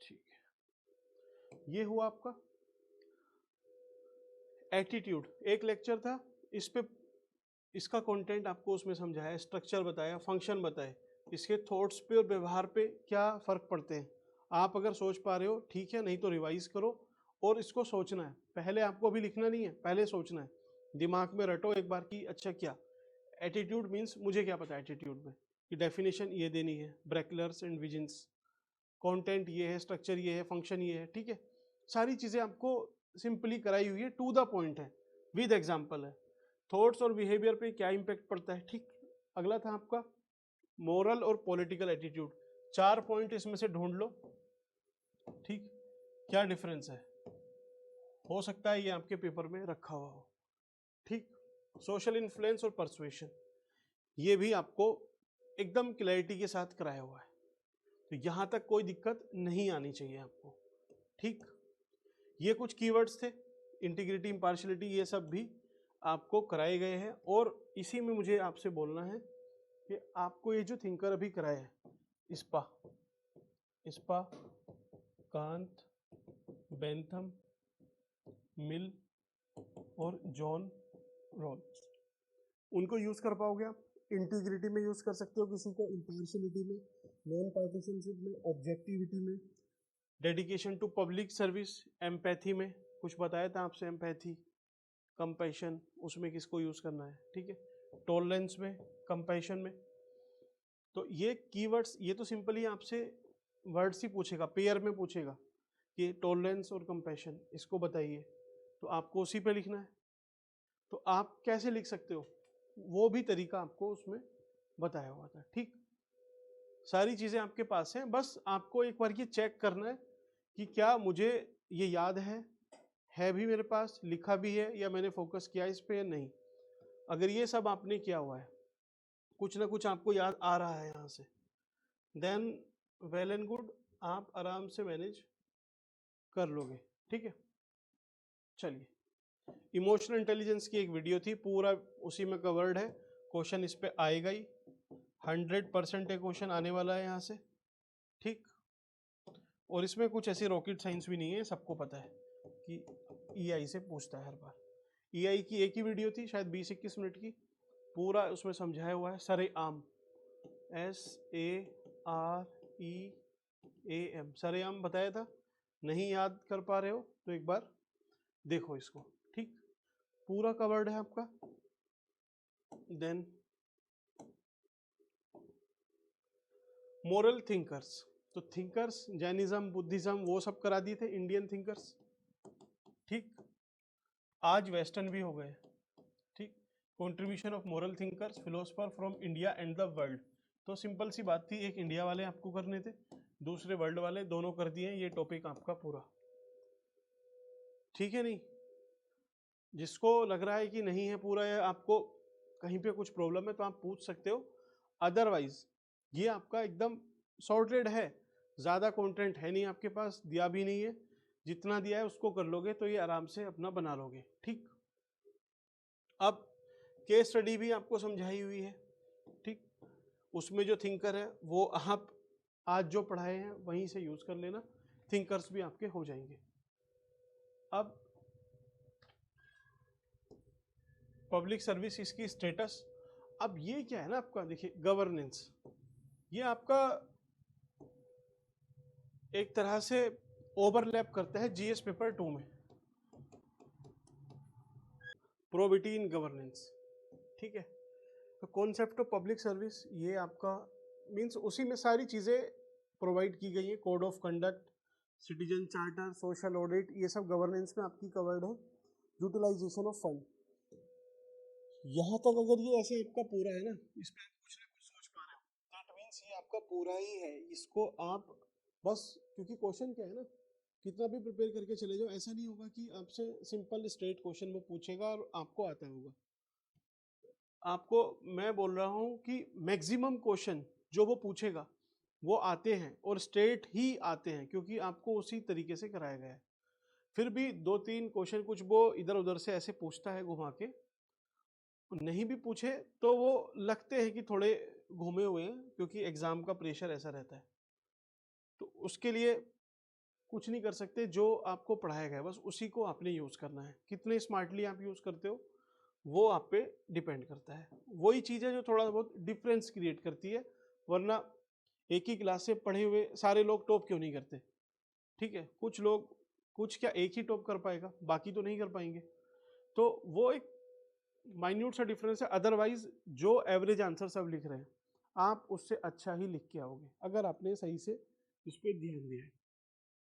ठीक है, ये हुआ आपका एटीट्यूड। एक लेक्चर था इस पे, इसका कंटेंट आपको उसमें समझाया, स्ट्रक्चर बताया, फंक्शन बताए, इसके थॉट्स पे और व्यवहार पे क्या फर्क पड़ते हैं। आप अगर सोच पा रहे हो ठीक है, नहीं तो रिवाइज करो और इसको सोचना है। पहले आपको अभी लिखना नहीं है, पहले सोचना है, दिमाग में रटो एक बार कि अच्छा क्या एटीट्यूड मीन्स, मुझे क्या पता है एटीट्यूड में, कि डेफिनेशन ये देनी है, ब्रेकलर्स एंड विजन्स, कंटेंट ये है, स्ट्रक्चर ये है, फंक्शन ये है। ठीक है, सारी चीज़ें आपको सिंपली कराई हुई है, टू द पॉइंट है, विद एग्जाम्पल है। थॉट्स और बिहेवियर पे क्या इम्पैक्ट पड़ता है। ठीक, अगला था आपका मोरल और पॉलिटिकल एटीट्यूड, 4 पॉइंट इसमें से ढूंढ लो। ठीक, क्या डिफरेंस है, हो सकता है ये आपके पेपर में रखा हुआ हो। ठीक, सोशल इन्फ्लुएंस और परसुएशन, ये भी आपको एकदम क्लैरिटी के साथ कराया हुआ है, तो यहां तक कोई दिक्कत नहीं आनी चाहिए आपको। ठीक, ये कुछ कीवर्ड्स थे, इंटीग्रिटी, इम्पार्शियलिटी, ये सब भी आपको कराए गए हैं। और इसी में मुझे आपसे बोलना है कि आपको ये जो थिंकर अभी कराया है, इस्पा, कांत, बेंथम, मिल और जॉन रॉल्स, उनको यूज कर पाओगे आप। इंटीग्रिटी में यूज कर सकते हो किसी को, इम्पार्शियलिटी में, नॉन पार्टिशनशिप में, ऑब्जेक्टिविटी में, dedication to public service, empathy में कुछ बताया था आपसे, एम्पैथी, कंपैशन, उसमें किसको यूज करना है। ठीक है, टॉलरेंस में, कंपैशन में। तो ये कीवर्ड्स, ये तो सिंपली आपसे वर्ड्स ही पूछेगा, पेयर में पूछेगा कि टॉलरेंस और कंपैशन, इसको बताइए, तो आपको उसी पे लिखना है। तो आप कैसे लिख सकते हो, वो भी तरीका आपको उसमें बताया हुआ था। ठीक, सारी चीजें आपके पास हैं, बस आपको एक बार ये चेक करना है कि क्या मुझे ये याद है भी मेरे पास, लिखा भी है, या मैंने फोकस किया इस पे या नहीं। अगर ये सब आपने किया हुआ है, कुछ ना कुछ आपको याद आ रहा है यहाँ से, देन वेल एंड गुड, आप आराम से मैनेज कर लोगे। ठीक है, चलिए, इमोशनल इंटेलिजेंस की एक वीडियो थी, पूरा उसी में कवर्ड है, क्वेश्चन इस पे आएगा ही, 100% एक क्वेश्चन आने वाला है यहाँ से। ठीक, और इसमें कुछ ऐसी रॉकेट साइंस भी नहीं है, सबको पता है कि ईआई से पूछता है हर बार। ईआई की एक ही वीडियो थी शायद 20-21 मिनट की, पूरा उसमें समझाया हुआ है, सरेआम, SAREAM, सरेआम बताया था, नहीं याद कर पा रहे हो तो एक बार देखो इसको, ठीक, पूरा कवर्ड है आपका। देन मोरल थिंकर्स, तो थिंकर्स जैनिज्म बुद्धिज्म वो सब करा दिए थे इंडियन थिंकर्स, ठीक, आज वेस्टर्न भी हो गए, ठीक। Contribution of moral thinkers philosopher from India and the world, तो सिंपल सी बात थी, एक इंडिया वाले आपको करने थे, दूसरे वर्ल्ड वाले, दोनों कर दिए, ये टॉपिक आपका पूरा, ठीक है। नहीं, जिसको लग रहा है कि नहीं है पूरा या आपको कहीं पे कुछ प्रॉब्लम है तो आप पूछ सकते हो, अदरवाइज ये आपका एकदम सॉर्टेड है, ज़्यादा कंटेंट है नहीं आपके पास, दिया भी नहीं है, जितना दिया है उसको कर लोगे तो ये आराम से अपना बना लोगे, ठीक। अब केस स्टडी भी आपको समझाई हुई है, ठीक, उसमें जो थिंकर है वो आप आज जो पढ़ाए हैं वहीं से यूज कर लेना, थिंकर्स भी आपके हो जाएंगे। अब पब्लिक सर्विस, इसकी स्टेटस, अब ये क्या है ना आपका, देखिए गवर्नेंस, ये आपका एक तरह से ओवरलैप करता है जीएस पेपर 2 में, प्रोबिटी इन गवर्नेंस, ठीक है। तो कॉन्सेप्ट ऑफ पब्लिक सर्विस ये आपका मींस उसी में सारी चीज़ें प्रोवाइड की गई है, code of conduct, citizen charter, social audit, ये सब गवर्नेंस में आपकी कवर्ड है। यूटिलाइजेशन ऑफ फंड, यहाँ तक अगर ये ऐसे आपका पूरा है ना, इस पे आप कुछ ना कुछ सोच पा रहे हो, दैट मींस ये आपका पूरा ही है, इसको आप बस, क्योंकि क्वेश्चन क्या है ना, कितना भी प्रिपेयर करके चले जाओ, ऐसा नहीं होगा कि आपसे सिंपल स्ट्रेट क्वेश्चन वो पूछेगा और आपको आता होगा। आपको मैं बोल रहा हूँ कि मैक्सिमम क्वेश्चन जो वो पूछेगा वो आते हैं और स्ट्रेट ही आते हैं, क्योंकि आपको उसी तरीके से कराया गया है। फिर भी 2-3 क्वेश्चन कुछ वो इधर उधर से ऐसे पूछता है घुमा के, नहीं भी पूछे तो वो लगते हैं कि थोड़े घूमे हुए हैं, क्योंकि एग्जाम का प्रेशर ऐसा रहता है। तो उसके लिए कुछ नहीं कर सकते, जो आपको पढ़ाया गया है बस उसी को आपने यूज करना है, कितने स्मार्टली आप यूज करते हो वो आप पे डिपेंड करता है। वही चीज़ है जो थोड़ा बहुत डिफरेंस क्रिएट करती है, वरना एक ही क्लास से पढ़े हुए सारे लोग टॉप क्यों नहीं करते, ठीक है, कुछ लोग, कुछ क्या एक ही टॉप कर पाएगा, बाकी तो नहीं कर पाएंगे, तो वो एक माइन्यूट सा डिफरेंस है। अदरवाइज जो एवरेज आंसर सब लिख रहे हैं आप उससे अच्छा ही लिख के आओगे, अगर आपने सही से इस पर ध्यान दिया है।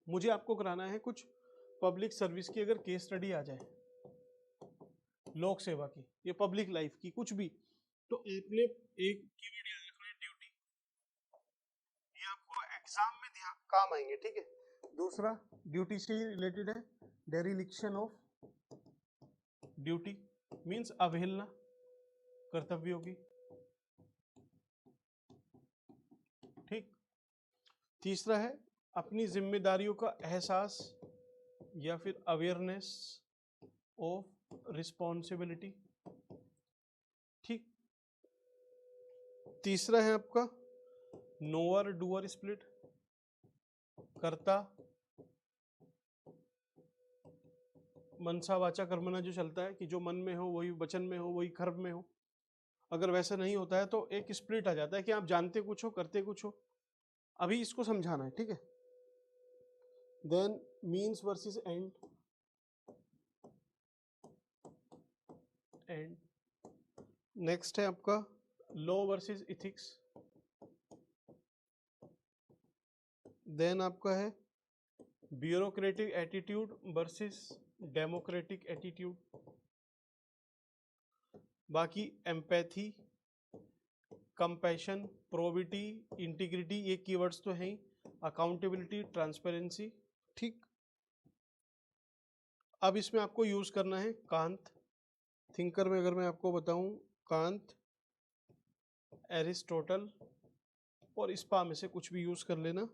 मुझे आपको कराना है कुछ पब्लिक सर्विस की, अगर केस स्टडी आ जाए लोक सेवा की, ये पब्लिक लाइफ की कुछ भी, तो आपने एक कीवर्ड याद रखना है, ड्यूटी, ये आपको एग्जाम में काम आएंगे, ठीक है। दूसरा ड्यूटी से रिलेटेड है, डेरिलिक्शन ऑफ ड्यूटी मींस अवहेलना कर्तव्यों की, ठीक। तीसरा है अपनी जिम्मेदारियों का एहसास या फिर अवेयरनेस ऑफ रिस्पॉन्सिबिलिटी, ठीक। तीसरा है आपका नोअर डूअर स्प्लिट, कर्ता मनसा वाचा कर्मणा जो चलता है कि जो मन में हो वही वचन में हो वही कर्म में हो, अगर वैसा नहीं होता है तो एक स्प्लिट आ जाता है कि आप जानते कुछ हो करते कुछ हो, अभी इसको समझाना है, ठीक है। Then means versus end, end next है आपका लॉ वर्सेस इथिक्स, देन आपका है bureaucratic attitude versus democratic attitude, बाकी एम्पैथी, कंपैशन, प्रोबिटी, इंटीग्रिटी, ये कीवर्ड्स तो हैं ही, अकाउंटेबिलिटी, ट्रांसपेरेंसी, ठीक। अब इसमें आपको यूज करना है कांत, थिंकर में अगर मैं आपको बताऊं कांत, एरिस्टोटल और स्पा में से कुछ भी यूज कर लेना,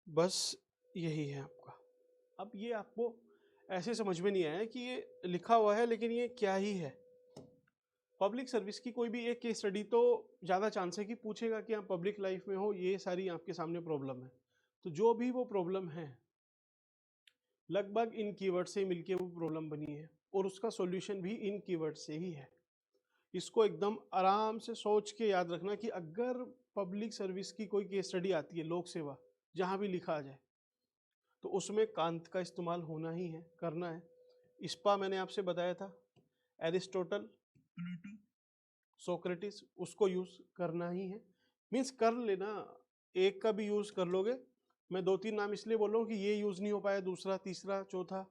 बस यही है आपका। अब ये आपको ऐसे समझ में नहीं आया कि ये लिखा हुआ है लेकिन ये क्या ही है। पब्लिक सर्विस की कोई भी एक केस स्टडी तो ज़्यादा चांस है कि पूछेगा कि आप पब्लिक लाइफ में हो, ये सारी आपके सामने प्रॉब्लम है, तो जो भी वो प्रॉब्लम है लगभग इन कीवर्ड से मिलके वो प्रॉब्लम बनी है और उसका सॉल्यूशन भी इन कीवर्ड से ही है। इसको एकदम आराम से सोच के याद रखना कि अगर पब्लिक सर्विस की कोई केस स्टडी आती है लोक सेवा, जहाँ भी लिखा आ जाए तो उसमें कांत का इस्तेमाल होना ही है, करना है। स्पा मैंने आपसे बताया था, एरिस्टोटल, प्लेटो, सोक्रेटिस, उसको यूज करना ही है। मीन्स कर लेना, एक का भी यूज कर लोगे। मैं 2-3 नाम इसलिए बोल रहा हूँ कि ये यूज नहीं हो पाया, दूसरा, तीसरा, चौथा,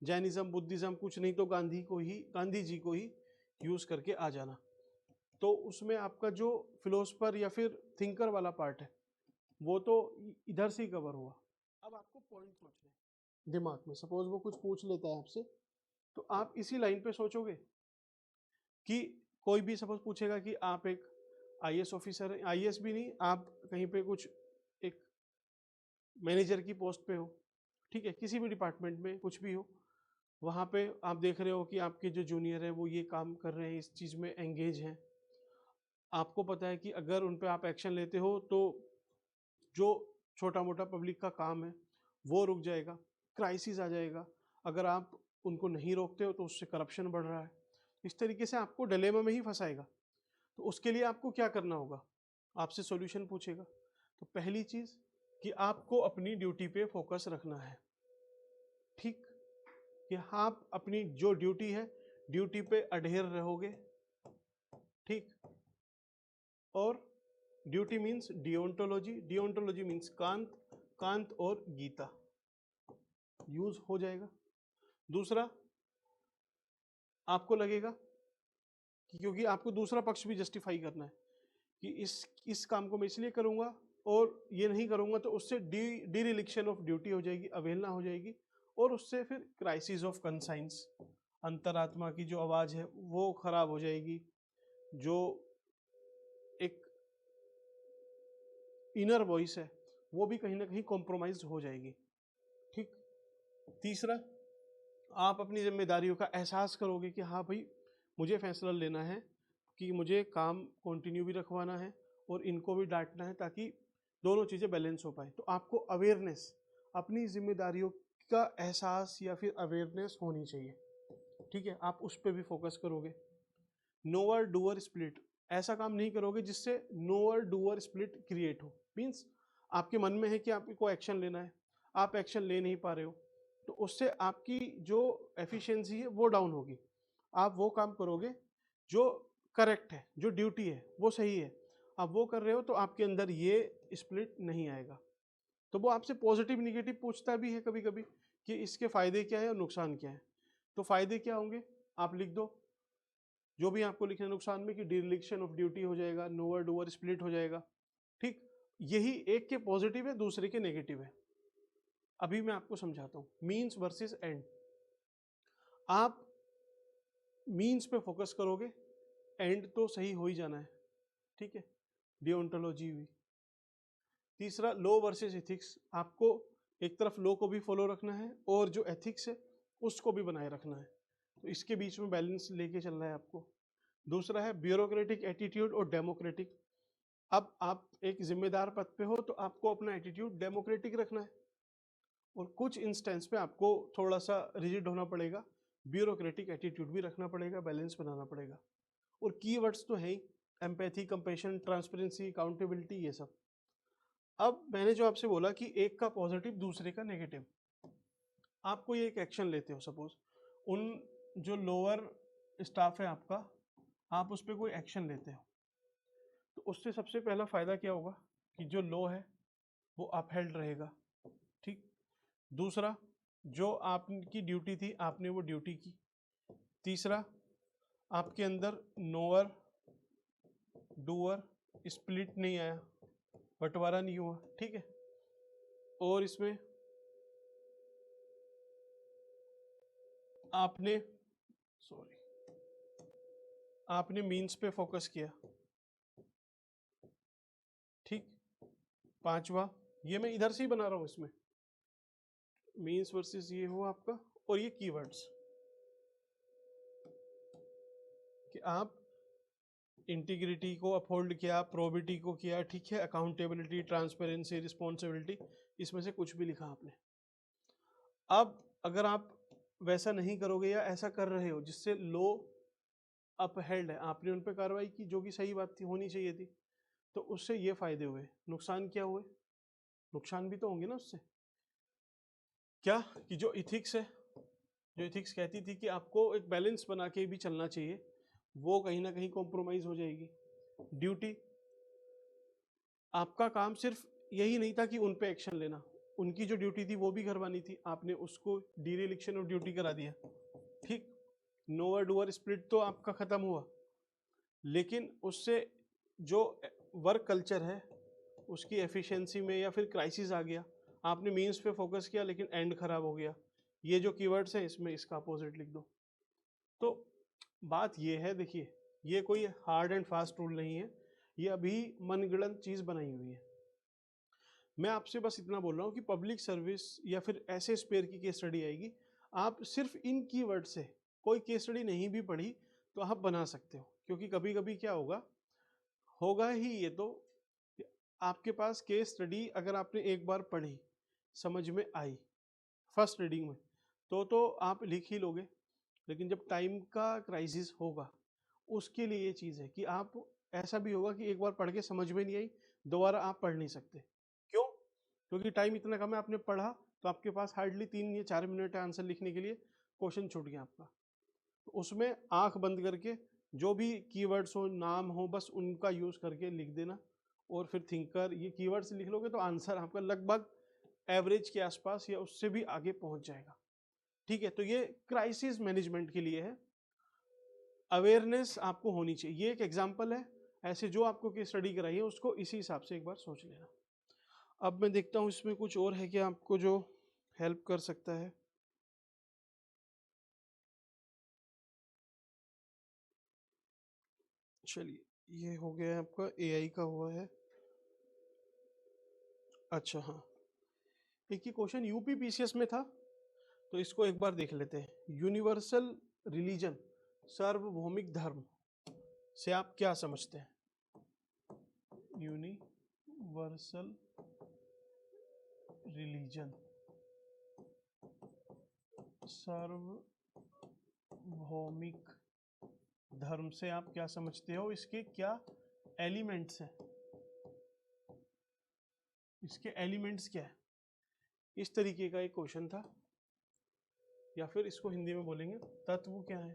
जैनिज्म, बुद्धिज्म, कुछ नहीं तो गांधी जी को ही यूज करके आ जाना। तो उसमें आपका जो फिलोसफर या फिर थिंकर वाला पार्ट है वो तो इधर से ही कवर हुआ। अब आपको पॉइंट सोचने हैं दिमाग में, सपोज वो कुछ पूछ लेता है आपसे, तो आप इसी लाइन पे सोचोगे कि कोई भी सपोज पूछेगा कि आप एक आईएएस ऑफिसर है, आईएएस भी नहीं, आप कहीं पे कुछ एक मैनेजर की पोस्ट पे हो, ठीक है, किसी भी डिपार्टमेंट में कुछ भी हो, वहाँ पे आप देख रहे हो कि आपके जो जूनियर है वो ये काम कर रहे हैं, इस चीज़ में एंगेज हैं, आपको पता है कि अगर उन पे आप एक्शन लेते हो तो जो छोटा मोटा पब्लिक का काम है वो रुक जाएगा, क्राइसिस आ जाएगा, अगर आप उनको नहीं रोकते हो तो उससे करप्शन बढ़ रहा है, इस तरीके से आपको डिलेमा में ही फंसाएगा। तो उसके लिए आपको क्या करना होगा, आपसे सॉल्यूशन पूछेगा। तो पहली चीज़ कि आपको अपनी ड्यूटी पे फोकस रखना है, ठीक, कि आप अपनी जो ड्यूटी है ड्यूटी पे अडेर रहोगे, ठीक। और duty means deontology, deontology means Kant, Kant और गीता यूज हो जाएगा। दूसरा, आपको लगेगा कि क्योंकि आपको दूसरा पक्ष भी जस्टिफाई करना है कि इस काम को मैं इसलिए करूंगा और ये नहीं करूंगा तो उससे डिरिलिक्शन ऑफ ड्यूटी हो जाएगी, अवहेलना हो जाएगी, और उससे फिर क्राइसिस ऑफ कंसाइंस, अंतरात्मा की जो आवाज़ है वो खराब हो जाएगी, जो एक इनर वॉइस है वो भी कहीं ना कहीं कॉम्प्रोमाइज हो जाएगी, ठीक। तीसरा, आप अपनी जिम्मेदारियों का एहसास करोगे कि हाँ भाई मुझे फैसला लेना है कि मुझे काम कंटिन्यू भी रखवाना है और इनको भी डांटना है ताकि दोनों चीज़ें बैलेंस हो पाए। तो आपको अवेयरनेस, अपनी जिम्मेदारियों का एहसास या फिर अवेयरनेस होनी चाहिए, ठीक है, आप उस पर भी फोकस करोगे। नोअर डूअर स्प्लिट, ऐसा काम नहीं करोगे जिससे नोअर डूअर स्प्लिट क्रिएट हो। मीन्स आपके मन में है कि आपको एक्शन लेना है, आप एक्शन ले नहीं पा रहे हो, तो उससे आपकी जो एफिशिएंसी है वो डाउन होगी। आप वो काम करोगे जो करेक्ट है, जो ड्यूटी है वो सही है, आप वो कर रहे हो तो आपके अंदर ये स्प्लिट नहीं आएगा। तो वो आपसे पॉजिटिव निगेटिव पूछता भी है कभी कभी कि इसके फायदे क्या है और नुकसान क्या है। तो फायदे क्या होंगे आप लिख दो, जो भी आपको लिखना, नुकसान में कि डिरिलिक्शन ऑफ ड्यूटी हो जाएगा, नोअर डूअर स्प्लिट हो जाएगा, ठीक। यही एक के पॉजिटिव है, दूसरे के नेगेटिव है। अभी मैं आपको समझाता हूँ मीन्स वर्सेस एंड। आप मीन्स पे फोकस करोगे, एंड तो सही हो ही जाना है, ठीक है, डिओन्टोलॉजी हुई। तीसरा, लॉ वर्सेस एथिक्स, आपको एक तरफ लॉ को भी फॉलो रखना है और जो एथिक्स है उसको भी बनाए रखना है, तो इसके बीच में बैलेंस लेके चलना है आपको। दूसरा है ब्यूरोक्रेटिक एटीट्यूड और डेमोक्रेटिक। अब आप एक जिम्मेदार पद पे हो तो आपको अपना एटीट्यूड डेमोक्रेटिक रखना है और कुछ इंस्टेंस पे आपको थोड़ा सा रिजिड होना पड़ेगा, ब्यूरोक्रेटिक एटीट्यूड भी रखना पड़ेगा, बैलेंस बनाना पड़ेगा। और कीवर्ड्स तो है ही, एम्पैथी, कंपैशन, ट्रांसपेरेंसी, अकाउंटेबिलिटी, ये सब। अब मैंने जो आपसे बोला कि एक का पॉजिटिव दूसरे का नेगेटिव, आप कोई एक एक्शन लेते हो, सपोज उन जो लोअर स्टाफ है आपका, आप उस पर कोई एक्शन लेते हो, तो उससे सबसे पहला फायदा क्या होगा कि जो लॉ है वो अपहेल्ड रहेगा, ठीक। दूसरा, जो आपकी ड्यूटी थी आपने वो ड्यूटी की। तीसरा, आपके अंदर नोअर डूअर स्प्लिट नहीं आया, बंटवारा नहीं हुआ, ठीक है। और इसमें आपने आपने मीन्स पे फोकस किया, ठीक। पांचवा, ये मैं इधर से ही बना रहा हूं, इसमें मीन्स वर्सेस ये हो आपका, और ये कीवर्ड्स कि आप इंटीग्रिटी को अपहोल्ड किया, प्रोबिटी को किया, ठीक है, अकाउंटेबिलिटी, ट्रांसपेरेंसी, रिस्पॉन्सिबिलिटी, इसमें से कुछ भी लिखा आपने। अब अगर आप वैसा नहीं करोगे या ऐसा कर रहे हो जिससे लो अपहेल्ड है, आपने उन पर कार्रवाई की जो कि सही बात थी, होनी चाहिए थी, तो उससे ये फायदे हुए। नुकसान क्या हुए, नुकसान भी तो होंगे ना उससे। क्या कि जो इथिक्स है, जो इथिक्स कहती थी कि आपको एक बैलेंस बना के भी चलना चाहिए, वो कहीं ना कहीं कॉम्प्रोमाइज हो जाएगी। ड्यूटी, आपका काम सिर्फ यही नहीं था कि उन पे एक्शन लेना, उनकी जो ड्यूटी थी वो भी करवानी थी, आपने उसको डिरेलिक्शन ऑफ ड्यूटी करा दिया, ठीक। नोअर डूअर स्प्लिट तो आपका खत्म हुआ, लेकिन उससे जो वर्क कल्चर है उसकी एफिशिएंसी में या फिर क्राइसिस आ गया, आपने मीन्स पे फोकस किया लेकिन एंड खराब हो गया। ये जो कीवर्ड्स हैं इसमें इसका अपोजिट लिख दो। तो बात ये है, देखिए ये कोई हार्ड एंड फास्ट रूल नहीं है, ये अभी मनगढ़ंत चीज़ बनाई हुई है। मैं आपसे बस इतना बोल रहा हूँ कि पब्लिक सर्विस या फिर ऐसे स्पेयर की केस स्टडी आएगी, आप सिर्फ इन कीवर्ड से कोई केस स्टडी नहीं भी पढ़ी तो आप बना सकते हो, क्योंकि कभी कभी क्या होगा, होगा ही ये तो, आपके पास केस स्टडी अगर आपने एक बार पढ़ी, समझ में आई फर्स्ट रीडिंग में, तो आप लिख ही लोगे, लेकिन जब टाइम का क्राइसिस होगा उसके लिए ये चीज़ है कि आप, ऐसा भी होगा कि एक बार पढ़ के समझ में नहीं आई, दोबारा आप पढ़ नहीं सकते। क्यों? क्योंकि टाइम इतना कम है, आपने पढ़ा तो आपके पास हार्डली 3 या 4 मिनट है आंसर लिखने के लिए, क्वेश्चन छूट गया आपका। तो उसमें आंख बंद करके जो भी कीवर्ड्स हो, नाम हो, बस उनका यूज़ करके लिख देना, और फिर थिंकर, ये कीवर्ड्स लिख लोगे तो आंसर आपका लगभग एवरेज के आसपास या उससे भी आगे पहुंच जाएगा, ठीक है। तो ये क्राइसिस मैनेजमेंट के लिए है, अवेयरनेस आपको होनी चाहिए। ये एक एग्जांपल है, ऐसे जो आपको केस स्टडी कराई है उसको इसी हिसाब से एक बार सोच लेना। अब मैं देखता हूँ इसमें कुछ और है कि आपको जो हेल्प कर सकता है। चलिए, ये हो गया है आपका एआई का हुआ है। अच्छा हाँ, एक ही क्वेश्चन यूपी पीसीएस में था, तो इसको एक बार देख लेते हैं। यूनिवर्सल रिलीजन, सार्वभौमिक धर्म से आप क्या समझते हैं? यूनिवर्सल रिलीजन, सार्वभौमिक धर्म से आप क्या समझते हो? इसके क्या एलिमेंट्स हैं? इसके एलिमेंट्स क्या है? इस तरीके का एक क्वेश्चन था, या फिर इसको हिंदी में बोलेंगे तत्व क्या है।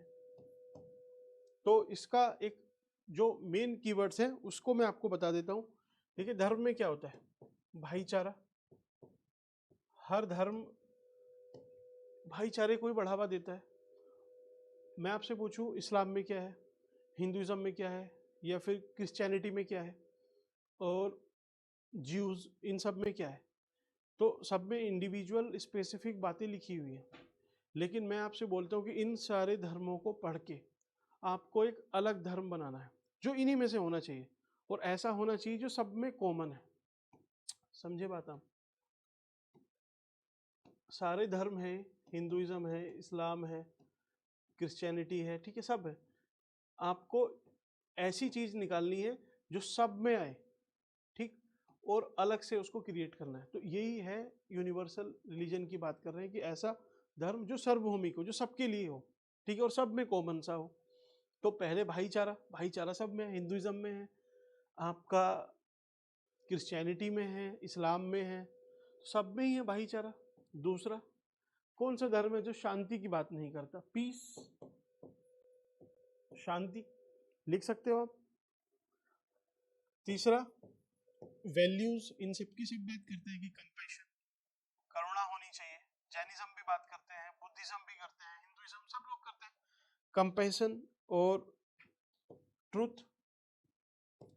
तो इसका एक जो मेन कीवर्ड्स हैं उसको मैं आपको बता देता हूँ। देखिए, धर्म में क्या होता है? भाईचारा, हर धर्म भाईचारे को ही बढ़ावा देता है। मैं आपसे पूछूं इस्लाम में क्या है, हिंदुइज्म में क्या है, या फिर क्रिश्चियनिटी में क्या है, और ज्यूज, इन सब में क्या है? तो सब में इंडिविजुअल स्पेसिफिक बातें लिखी हुई हैं, लेकिन मैं आपसे बोलता हूँ कि इन सारे धर्मों को पढ़ के आपको एक अलग धर्म बनाना है जो इन्हीं में से होना चाहिए, और ऐसा होना चाहिए जो सब में कॉमन है। समझे बात आप? सारे धर्म हैं, हिंदुइज्म है, इस्लाम है, क्रिश्चियनिटी है, ठीक है, सब है। आपको ऐसी चीज निकालनी है जो सब में आए, ठीक, और अलग से उसको क्रिएट करना है। तो यही है यूनिवर्सल रिलीजन की बात कर रहे हैं, कि ऐसा धर्म जो सार्वभौमिक हो, जो सबके लिए हो, ठीक है, और सब में कॉमन सा हो। तो पहले भाईचारा, भाईचारा सब में है, हिंदुइज्म में है, आपका क्रिश्चियनिटी में है, इस्लाम में है, सब में ही है भाईचारा। दूसरा, कौन सा धर्म है जो शांति की बात नहीं करता? पीस, शांति, लिख सकते हो आप। तीसरा, वैल्यूज, इन सब की सब बात करते हैं कि कंपैशन, करुणा होनी चाहिए। जैनिज्म भी बात करते हैं, बुद्धिज्म भी करते हैं, हिंदुइज्म, सब लोग करते हैं कंपैशन और ट्रुथ,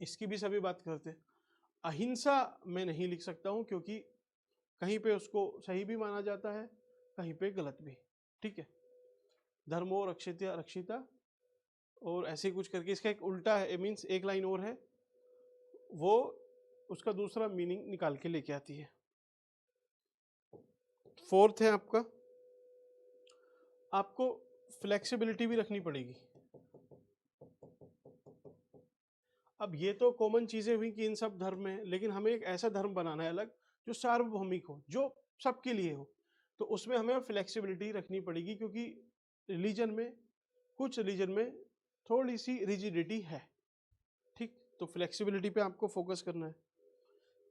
इसकी भी सभी बात करते हैं। अहिंसा मैं नहीं लिख सकता हूं, क्योंकि कहीं पे उसको सही भी माना जाता है, कहीं पे गलत भी, ठीक है। धर्मो रक्षिता रक्षिता, और ऐसे कुछ करके इसका एक उल्टा है, मीन्स एक लाइन और है, वो उसका दूसरा मीनिंग निकाल के लेके आती है। फोर्थ है आपका, आपको फ्लेक्सिबिलिटी भी रखनी पड़ेगी। अब ये तो कॉमन चीजें हुई कि इन सब धर्म में, लेकिन हमें एक ऐसा धर्म बनाना है अलग जो सार्वभौमिक हो, जो सबके लिए हो। तो उसमें हमें फ्लेक्सिबिलिटी रखनी पड़ेगी, क्योंकि रिलीजन में, कुछ रिलीजन में थोड़ी सी रिजिडिटी है, ठीक। तो फ्लेक्सिबिलिटी पे आपको फोकस करना है।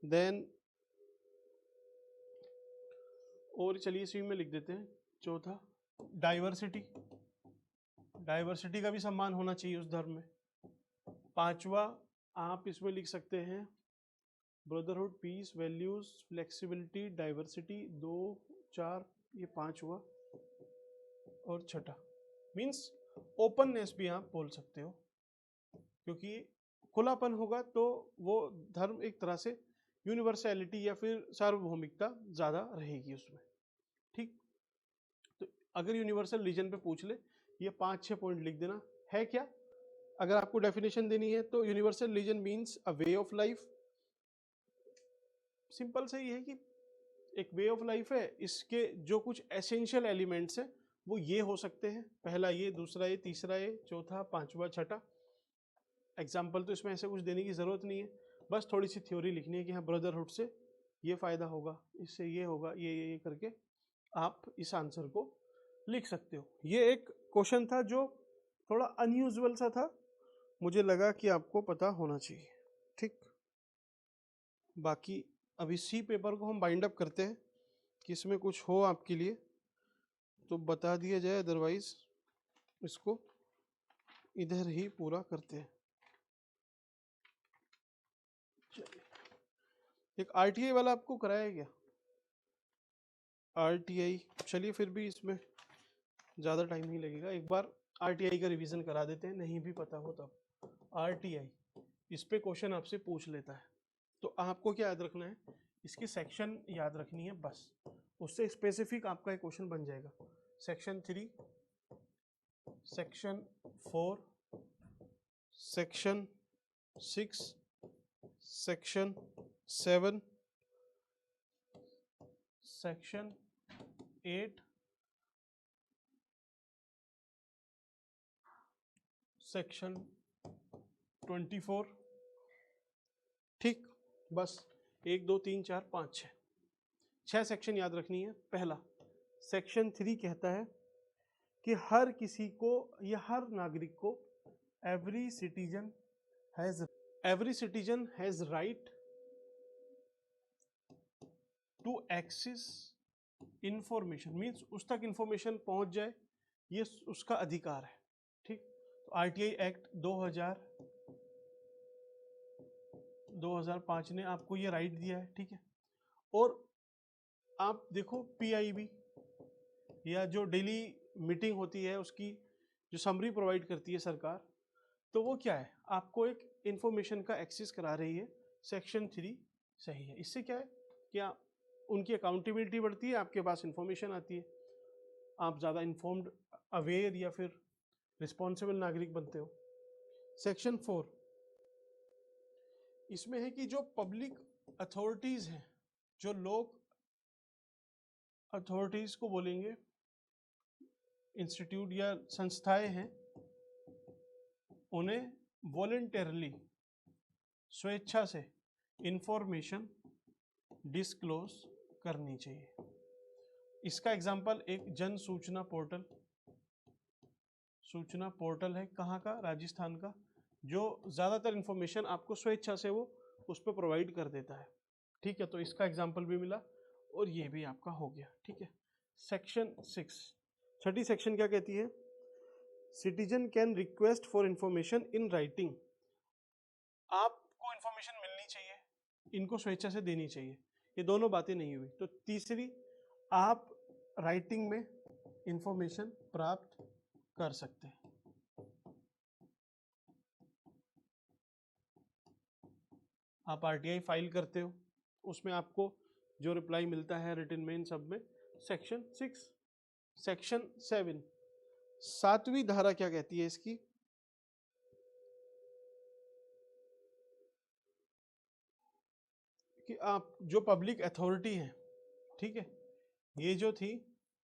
देन और चलिए इसी में लिख देते हैं। चौथा डाइवर्सिटी, डाइवर्सिटी का भी सम्मान होना चाहिए उस धर्म में। पांचवा आप इसमें लिख सकते हैं brotherhood, peace, values, flexibility, diversity. 2 4 ये 5 हुआ। और छठा मीन्स ओपननेस भी आप बोल सकते हो, क्योंकि खुलापन होगा तो वो धर्म एक तरह से यूनिवर्सैलिटी या फिर सार्वभौमिकता ज़्यादा रहेगी उसमें। ठीक, तो अगर यूनिवर्सल रिलीजन पे पूछ ले, ये 5-6 पॉइंट लिख देना है क्या। अगर आपको डेफिनेशन देनी है तो universal religion means a way of life. Simple से ये है कि एक वे ऑफ लाइफ है, इसके जो कुछ एसेंशियल एलिमेंट्स हैं वो ये हो सकते हैं। पहला ये, दूसरा ये, तीसरा ये, चौथा, पांचवा, छठा। एग्जाम्पल तो इसमें ऐसे कुछ देने की ज़रूरत नहीं है, बस थोड़ी सी थ्योरी लिखनी है कि हाँ ब्रदरहुड से ये फ़ायदा होगा, इससे ये होगा, ये करके आप इस आंसर को लिख सकते हो। ये एक क्वेश्चन था जो थोड़ा अनयूजुअल सा था, मुझे लगा कि आपको पता होना चाहिए। ठीक, बाकी अब इसी पेपर को हम बाइंड अप करते हैं कि इसमें कुछ हो आपके लिए तो बता दिया जाए, अदरवाइज इसको इधर ही पूरा करते हैं। एक आरटीआई वाला आपको कराया क्या? आरटीआई, चलिए फिर भी इसमें ज़्यादा टाइम नहीं लगेगा, एक बार आरटीआई का रिवीजन करा देते हैं, नहीं भी पता हो तब। आरटीआई, इस पे क्वेश्चन आपसे पूछ लेता है, तो आपको क्या याद रखना है, इसकी सेक्शन याद रखनी है बस, उससे स्पेसिफिक आपका एक क्वेश्चन बन जाएगा। Section 3, section 4, section 6, section 7, section 8, section 24। ठीक, बस 1 2 3 4 5 6 सेक्शन याद रखनी है। पहला सेक्शन 3 कहता है कि हर किसी को या हर नागरिक को every citizen has right to access information, means उस तक इंफॉर्मेशन पहुंच जाए, ये उसका अधिकार है। ठीक, तो आरटीआई एक्ट 2005 ने आपको ये राइट दिया है। ठीक है, और आप देखो पीआईबी या जो डेली मीटिंग होती है उसकी जो समरी प्रोवाइड करती है सरकार, तो वो क्या है, आपको एक इंफॉर्मेशन का एक्सेस करा रही है। सेक्शन 3 सही है। इससे क्या है, क्या उनकी अकाउंटेबिलिटी बढ़ती है, आपके पास इंफॉर्मेशन आती है, आप ज़्यादा इन्फॉर्म्ड, अवेयर या फिर रिस्पॉन्सिबल नागरिक बनते हो। सेक्शन 4, इसमें है कि जो पब्लिक अथॉरिटीज़ हैं, जो लोग अथॉरिटीज़ को बोलेंगे, इंस्टीट्यूट या संस्थाएं हैं, उन्हें वॉलंटरली, स्वेच्छा से इंफॉर्मेशन डिस्क्लोज करनी चाहिए। इसका एग्जांपल एक जन सूचना पोर्टल, सूचना पोर्टल है, कहाँ का, राजस्थान का, जो ज़्यादातर इंफॉर्मेशन आपको स्वेच्छा से वो उस पर प्रोवाइड कर देता है। ठीक है, तो इसका एग्जांपल भी मिला और ये भी आपका हो गया। ठीक है, सेक्शन 6, छठी सेक्शन क्या कहती है, citizen can request for information in writing. आपको इंफॉर्मेशन मिलनी चाहिए, इनको स्वेच्छा से देनी चाहिए, ये दोनों बातें नहीं हुई। तो तीसरी, आप राइटिंग में इंफॉर्मेशन प्राप्त कर सकते हैं। आप आरटीआई फाइल करते हो, उसमें आपको जो रिप्लाई मिलता है रिटन में, इन सब में सेक्शन 6। सेक्शन 7, 7वीं धारा क्या कहती है इसकी, कि आप जो पब्लिक अथॉरिटी है, ठीक है, ये जो थी,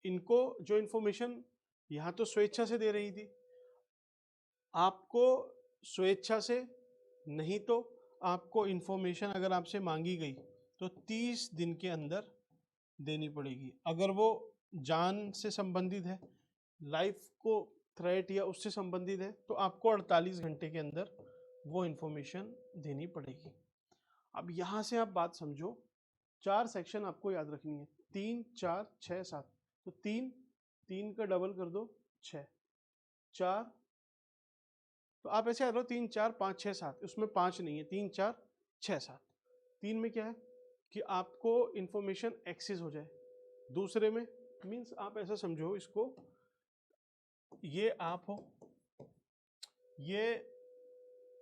इनको जो इंफॉर्मेशन यहाँ तो स्वेच्छा से दे रही थी, आपको स्वेच्छा से नहीं तो आपको इंफॉर्मेशन अगर आपसे मांगी गई तो 30 दिन के अंदर देनी पड़ेगी। अगर वो जान से संबंधित है, लाइफ को थ्रेट या उससे संबंधित है, तो आपको 48 घंटे के अंदर वो इंफॉर्मेशन देनी पड़ेगी। अब यहाँ से आप बात समझो, 4 सेक्शन आपको याद रखनी है। 3 4 6 7, तो 3 का डबल कर दो 6, 4, तो आप ऐसे करो 3 4 5 6 7, उसमें 5 नहीं है, 3 4 6 7। 3 में क्या है कि आपको इंफॉर्मेशन एक्सेस हो जाए, दूसरे में मीन्स आप ऐसा समझो इसको, ये आप हो, ये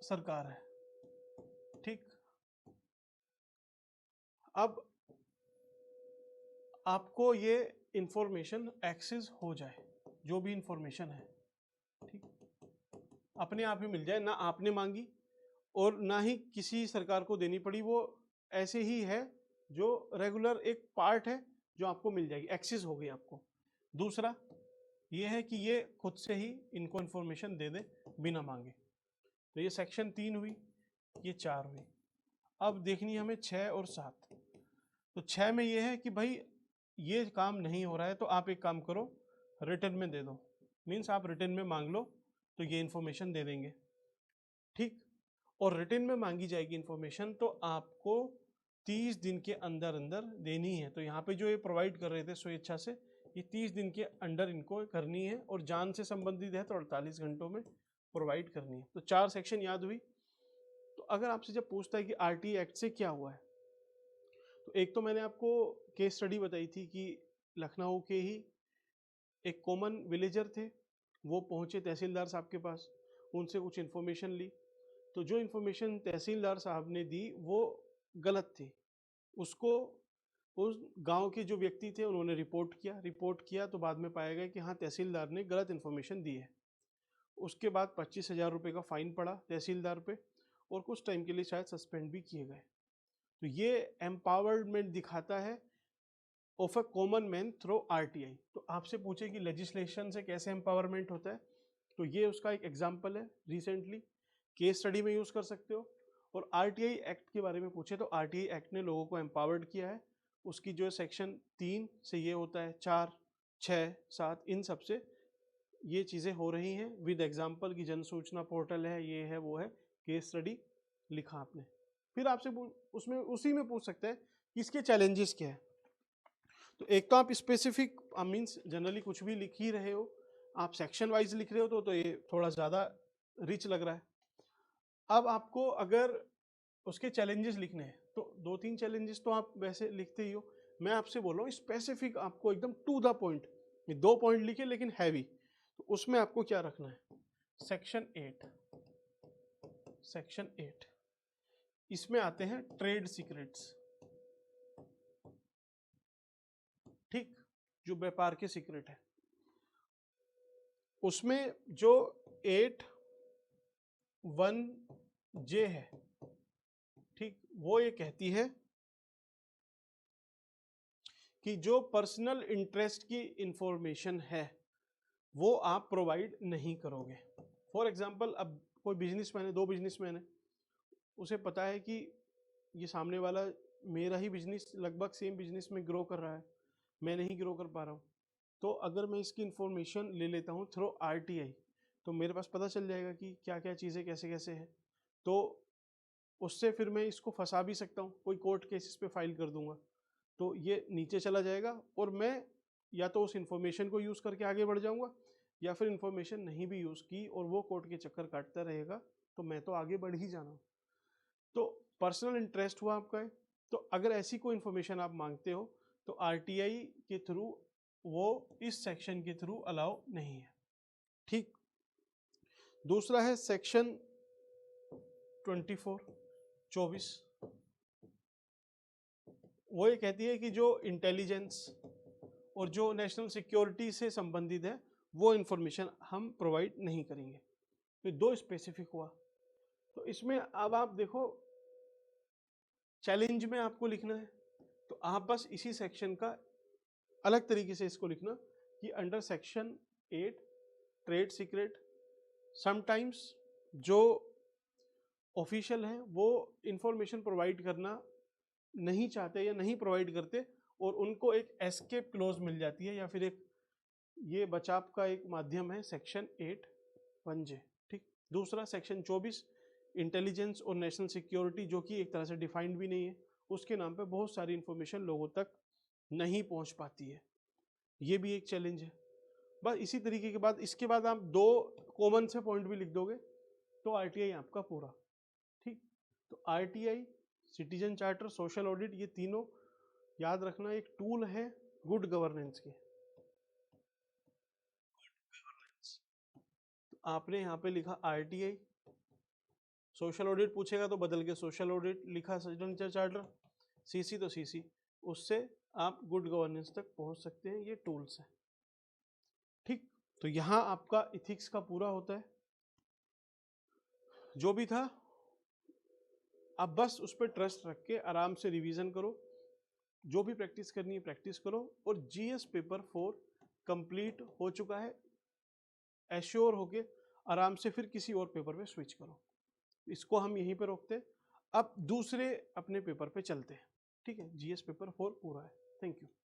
सरकार है, ठीक। अब आपको ये इंफॉर्मेशन एक्सेस हो जाए, जो भी इंफॉर्मेशन है, ठीक, अपने आप ही मिल जाए, ना आपने मांगी और ना ही किसी सरकार को देनी पड़ी, वो ऐसे ही है जो रेगुलर एक पार्ट है जो आपको मिल जाएगी, एक्सेस हो गई आपको। दूसरा ये है कि ये खुद से ही इनको इंफॉर्मेशन दे दे बिना मांगे, तो ये सेक्शन 3 हुई, ये 4 हुई। अब देखनी हमें 6 और 7। तो 6 में ये है कि भाई ये काम नहीं हो रहा है तो आप एक काम करो, रिटर्न में दे दो, मीन्स आप रिटर्न में मांग लो तो ये इन्फॉर्मेशन दे देंगे, ठीक। और रिटर्न में मांगी जाएगी इन्फॉर्मेशन तो आपको 30 दिन के अंदर अंदर देनी है। तो यहाँ पे जो ये प्रोवाइड कर रहे थे स्वेच्छा से, ये 30 दिन के अंदर इनको करनी है, और जान से संबंधित है तो 48 घंटों में प्रोवाइड करनी है। तो 4 सेक्शन याद हुई। तो अगर आपसे जब पूछता है कि आरटीआई एक्ट से क्या हुआ है, तो एक तो मैंने आपको केस स्टडी बताई थी कि लखनऊ के ही एक कॉमन विलेजर थे, वो पहुंचे तहसीलदार साहब के पास, उनसे कुछ इन्फॉर्मेशन ली, तो जो इन्फॉर्मेशन तहसीलदार साहब ने दी वो गलत थी। उसको उस गांव के जो व्यक्ति थे उन्होंने रिपोर्ट किया तो बाद में पाया गया कि हाँ तहसीलदार ने गलत इन्फॉर्मेशन दी है। उसके बाद 25,000 रुपये का फाइन पड़ा तहसीलदार पे, और कुछ टाइम के लिए शायद सस्पेंड भी किए गए। तो ये एम्पावरमेंट दिखाता है of a common man through RTI. तो आपसे पूछे कि लेजिस्लेशन से कैसे एम्पावरमेंट होता है, तो ये उसका एक एग्जाम्पल है, रिसेंटली केस स्टडी में यूज कर सकते हो। और आरटीआई एक्ट के बारे में पूछे तो आरटीआई एक्ट ने लोगों को एम्पावर्ड किया है, उसकी जो सेक्शन 3 से ये होता है, 4 6 7 इन सब से ये चीज़ें हो रही हैं विद एग्जाम्पल की जन सूचना पोर्टल है, ये है वो है, केस स्टडी लिखा आपने। फिर आपसे उसमें उसी में पूछ सकते हैं कि इसके चैलेंजेस क्या है। तो एक तो आप स्पेसिफिक मीन्स जनरली कुछ भी लिख ही रहे हो, आप सेक्शन वाइज लिख रहे हो तो ये थोड़ा ज़्यादा रिच लग रहा है। अब आपको अगर उसके चैलेंजेस लिखने हैं तो 2-3 चैलेंजेस तो आप वैसे लिखते ही हो, मैं आपसे बोल रहा हूँ स्पेसिफिक आपको एकदम टू द पॉइंट, 2 पॉइंट लिखे लेकिन हैवी, तो उसमें आपको क्या रखना है, सेक्शन 8 इसमें आते हैं ट्रेड सीक्रेट्स, ठीक, जो व्यापार के सीक्रेट है। उसमें जो 8(1)(j है, ठीक, वो ये कहती है कि जो पर्सनल इंटरेस्ट की इंफॉर्मेशन है वो आप प्रोवाइड नहीं करोगे। फॉर एग्जांपल अब कोई बिजनेसमैन है, 2 बिजनेसमैन है, उसे पता है कि ये सामने वाला मेरा ही बिजनेस लगभग सेम बिजनेस में ग्रो कर रहा है, मैं नहीं ग्रो कर पा रहा हूँ, तो अगर मैं इसकी इंफॉर्मेशन ले लेता हूँ थ्रू आरटीआई तो मेरे पास पता चल जाएगा कि क्या क्या चीज़ें कैसे कैसे है, तो उससे फिर मैं इसको फंसा भी सकता हूँ, कोई कोर्ट केसेस पे फाइल कर दूंगा तो ये नीचे चला जाएगा, और मैं या तो उस इंफॉर्मेशन को यूज़ करके आगे बढ़ जाऊंगा या फिर इंफॉर्मेशन नहीं भी यूज़ की और वो कोर्ट के चक्कर काटता रहेगा तो मैं तो आगे बढ़ ही जाना हूँ। तो पर्सनल इंटरेस्ट हुआ आपका है, तो अगर ऐसी कोई इंफॉर्मेशन आप मांगते हो तो आरटीआई के थ्रू वो इस सेक्शन के थ्रू अलाउ नहीं है, ठीक। दूसरा है सेक्शन 24 वो ये कहती है कि जो इंटेलिजेंस और जो नेशनल सिक्योरिटी से संबंधित है वो इंफॉर्मेशन हम प्रोवाइड नहीं करेंगे। तो 2 स्पेसिफिक हुआ। तो इसमें अब आप देखो चैलेंज में आपको लिखना है तो आप बस इसी सेक्शन का अलग तरीके से इसको लिखना कि under section 8 trade secret sometimes जो ऑफिशियल हैं वो इंफॉर्मेशन प्रोवाइड करना नहीं चाहते या नहीं प्रोवाइड करते और उनको एक एस्केप क्लोज मिल जाती है या फिर एक ये बचाव का एक माध्यम है सेक्शन 8(1)(j), ठीक। दूसरा सेक्शन 24 इंटेलिजेंस और नेशनल सिक्योरिटी जो कि एक तरह से डिफाइंड भी नहीं है, उसके नाम पे बहुत सारी इंफॉर्मेशन लोगों तक नहीं पहुंच पाती है, ये भी एक चैलेंज है। बस इसी तरीके के बाद इसके बाद आप 2 कॉमन से पॉइंट भी लिख दोगे तो आरटीआई आपका पूरा। ठीक, तो RTI, citizen charter, social audit, ये तीनों याद रखना एक टूल है गुड गवर्नेंस के। तो आपने यहाँ पे लिखा आरटीआई, सोशल ऑडिट पूछेगा तो बदल के सोशल ऑडिट लिखा, सिटीजन चार्टर, सीसी तो सीसी, उससे आप गुड गवर्नेंस तक पहुंच सकते हैं, ये टूल्स हैं। ठीक, तो यहाँ आपका इथिक्स का पूरा होता है। जो भी था आप बस उस पर ट्रस्ट रख के आराम से रिवीजन करो, जो भी प्रैक्टिस करनी है प्रैक्टिस करो, और जीएस पेपर 4 कंप्लीट हो चुका है, एश्योर होके आराम से फिर किसी और पेपर पे स्विच करो। इसको हम यहीं पे रोकते हैं, अब दूसरे अपने पेपर पे चलते हैं। ठीक है, जीएस पेपर 4 पूरा है। Thank you.